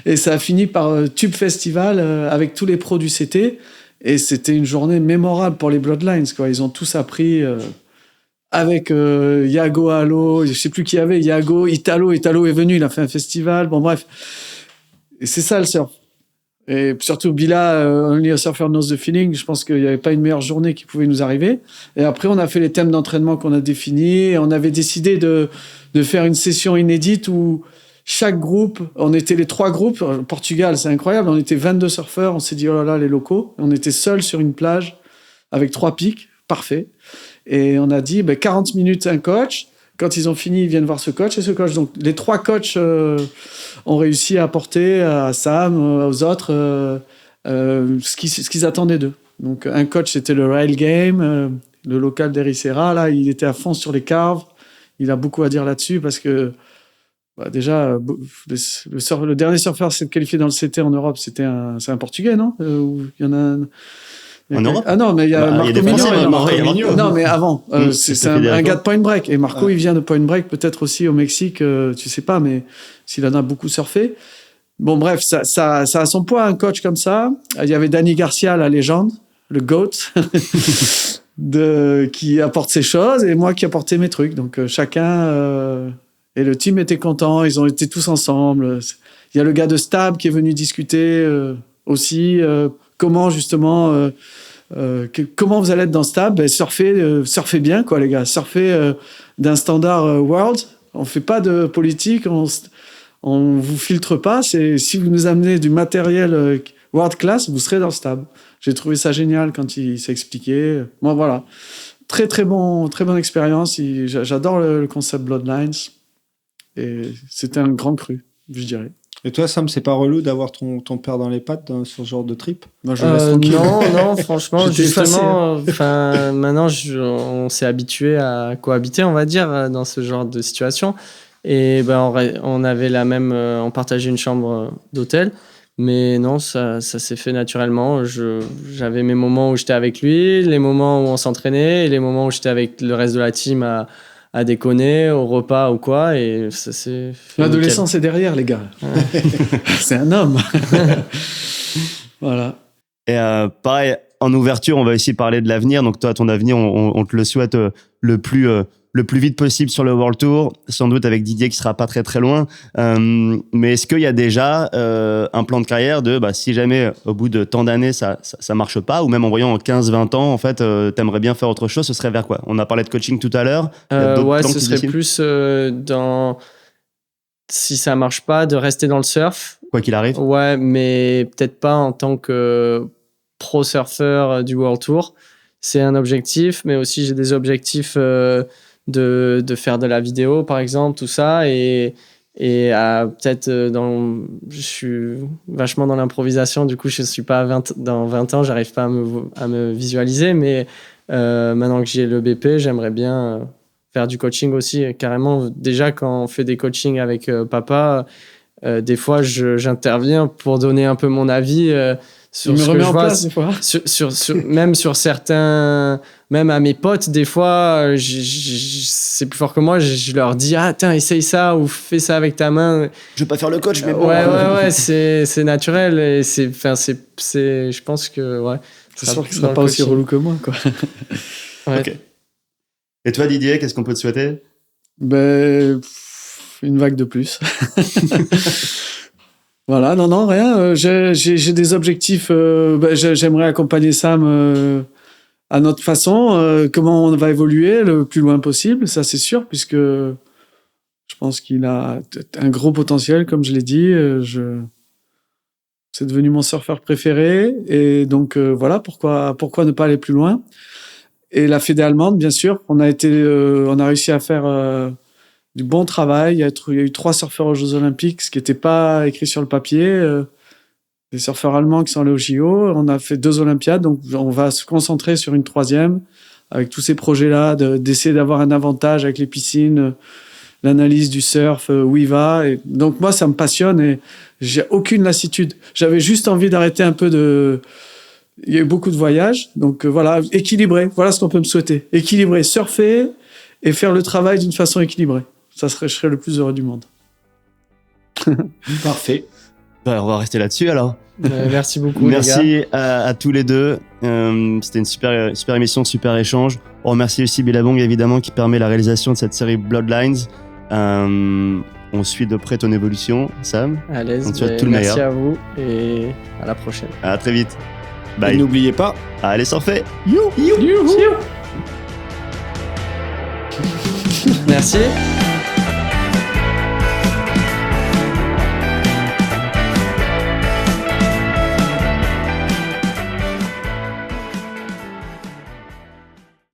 et ça a fini par Tube Festival avec tous les pros du CT. Et c'était une journée mémorable pour les Bloodlines, quoi. Ils ont tous appris avec Iago à l'eau, je sais plus qui y avait, Iago, Italo est venu, il a fait un festival, bon bref. Et c'est ça le surf. Et surtout Bila, Only a Surfer Knows the Feeling, je pense qu'il n'y avait pas une meilleure journée qui pouvait nous arriver. Et après, on a fait les thèmes d'entraînement qu'on a définis, et on avait décidé de faire une session inédite où chaque groupe, on était les 3 groupes, Portugal, c'est incroyable, on était 22 surfeurs, on s'est dit, oh là là, les locaux, on était seuls sur une plage avec 3 pics, parfait. Et on a dit, 40 minutes, un coach. Quand ils ont fini, ils viennent voir ce coach et ce coach. Donc, les 3 coachs ont réussi à apporter à Sam, aux autres, ce qu'ils attendaient d'eux. Donc, un coach, c'était le Rail Game, le local d'Ericeira. Là, il était à fond sur les carves. Il a beaucoup à dire là-dessus parce que déjà, le dernier surfeur à s'être qualifié dans le CT en Europe, c'est un Portugais, non? Il y en a en Europe? Ah non, mais il y a Marco Mignon. Non, mais avant, c'est un gars de Point Break. Et Marco, il vient de Point Break, peut-être aussi au Mexique, tu sais pas, mais s'il en a beaucoup surfé. Bon, bref, ça a son poids, un coach comme ça. Il y avait Danny Garcia, la légende, le GOAT, qui apporte ses choses, et moi qui apportais mes trucs. Donc, chacun... Et le team était content, ils ont été tous ensemble. Il y a le gars de Stab qui est venu discuter aussi comment justement comment vous allez être dans Stab. Surfez bien quoi les gars, surfez d'un standard world. On fait pas de politique, on vous filtre pas. Si vous nous amenez du matériel world class, vous serez dans Stab. J'ai trouvé ça génial quand il s'est expliqué. Moi voilà, très bonne expérience. J'adore le concept Bloodlines. Et c'était un grand cru, je dirais. Et toi, Sam, c'est pas relou d'avoir ton père dans les pattes sur ce genre de trip? Moi, je laisse tranquille. Non, franchement, justement, maintenant, on s'est habitué à cohabiter, on va dire, dans ce genre de situation. Et on avait on partageait une chambre d'hôtel. Mais non, ça s'est fait naturellement. J'avais mes moments où j'étais avec lui, les moments où on s'entraînait, et les moments où j'étais avec le reste de la team à déconner, au repas ou quoi. Et ça s'est fait L'adolescence est derrière, les gars. Ouais. C'est un homme. Voilà. Et pareil, en ouverture, on va aussi parler de l'avenir. Donc toi, ton avenir, on te le souhaite le plus vite possible sur le World Tour, sans doute avec Didier qui sera pas très très loin. Mais est-ce qu'il y a déjà un plan de carrière de si jamais au bout de tant d'années ça marche pas, ou même en voyant en 15-20 ans, en fait, t'aimerais bien faire autre chose, ce serait vers quoi? On a parlé de coaching tout à l'heure. Il y a d'autres Ouais, plans ce qui se serait dessinent plus si ça marche pas, de rester dans le surf. Quoi qu'il arrive. Ouais, mais peut-être pas en tant que pro surfeur du World Tour. C'est un objectif, mais aussi j'ai des objectifs de faire de la vidéo, par exemple, tout ça. Et peut-être je suis vachement dans l'improvisation, du coup, je suis pas dans 20 ans, j'arrive pas à me visualiser. Mais maintenant que j'ai le BP, j'aimerais bien faire du coaching aussi. Carrément, déjà, quand on fait des coachings avec papa, des fois, j'interviens pour donner un peu mon avis sur ce que je vois. Place, des fois. Même sur certains, même à mes potes, des fois, c'est plus fort que moi. Je leur dis, tiens, essaye ça ou fais ça avec ta main. Je veux pas faire le coach, mais bon. Ouais, c'est naturel et je pense que ouais. C'est sûr que ce sera pas aussi relou que moi, quoi. Ouais. Ok. Et toi, Didier, qu'est-ce qu'on peut te souhaiter? Une vague de plus. Voilà, non, rien. J'ai des objectifs. J'aimerais accompagner Sam à notre façon. Comment on va évoluer le plus loin possible, ça c'est sûr, puisque je pense qu'il a un gros potentiel, comme je l'ai dit. C'est devenu mon surfeur préféré. Et donc, voilà, pourquoi ne pas aller plus loin? Et la fédé allemande, bien sûr, on a réussi à faire du bon travail. Il y a eu 3 surfeurs aux Jeux Olympiques, ce qui n'était pas écrit sur le papier. Des surfeurs allemands qui sont allés aux JO. On a fait 2 Olympiades, donc on va se concentrer sur une 3e, avec tous ces projets-là, d'essayer d'avoir un avantage avec les piscines, l'analyse du surf, où il va. Et donc moi, ça me passionne et j'ai aucune lassitude. J'avais juste envie d'arrêter un peu Il y a eu beaucoup de voyages, donc voilà, équilibré. Voilà ce qu'on peut me souhaiter. Équilibrer, surfer et faire le travail d'une façon équilibrée. Je serais le plus heureux du monde. Parfait. On va rester là-dessus alors. Merci beaucoup. Merci les gars. à tous les deux. C'était une super émission, super échange. On remercie aussi Billabong évidemment qui permet la réalisation de cette série Bloodlines. On suit de près ton évolution, Sam. À l'aise. On te souhaite tout le meilleur. Merci à vous et à la prochaine. À très vite. Bye. Et n'oubliez pas, Allez, surfer. Merci.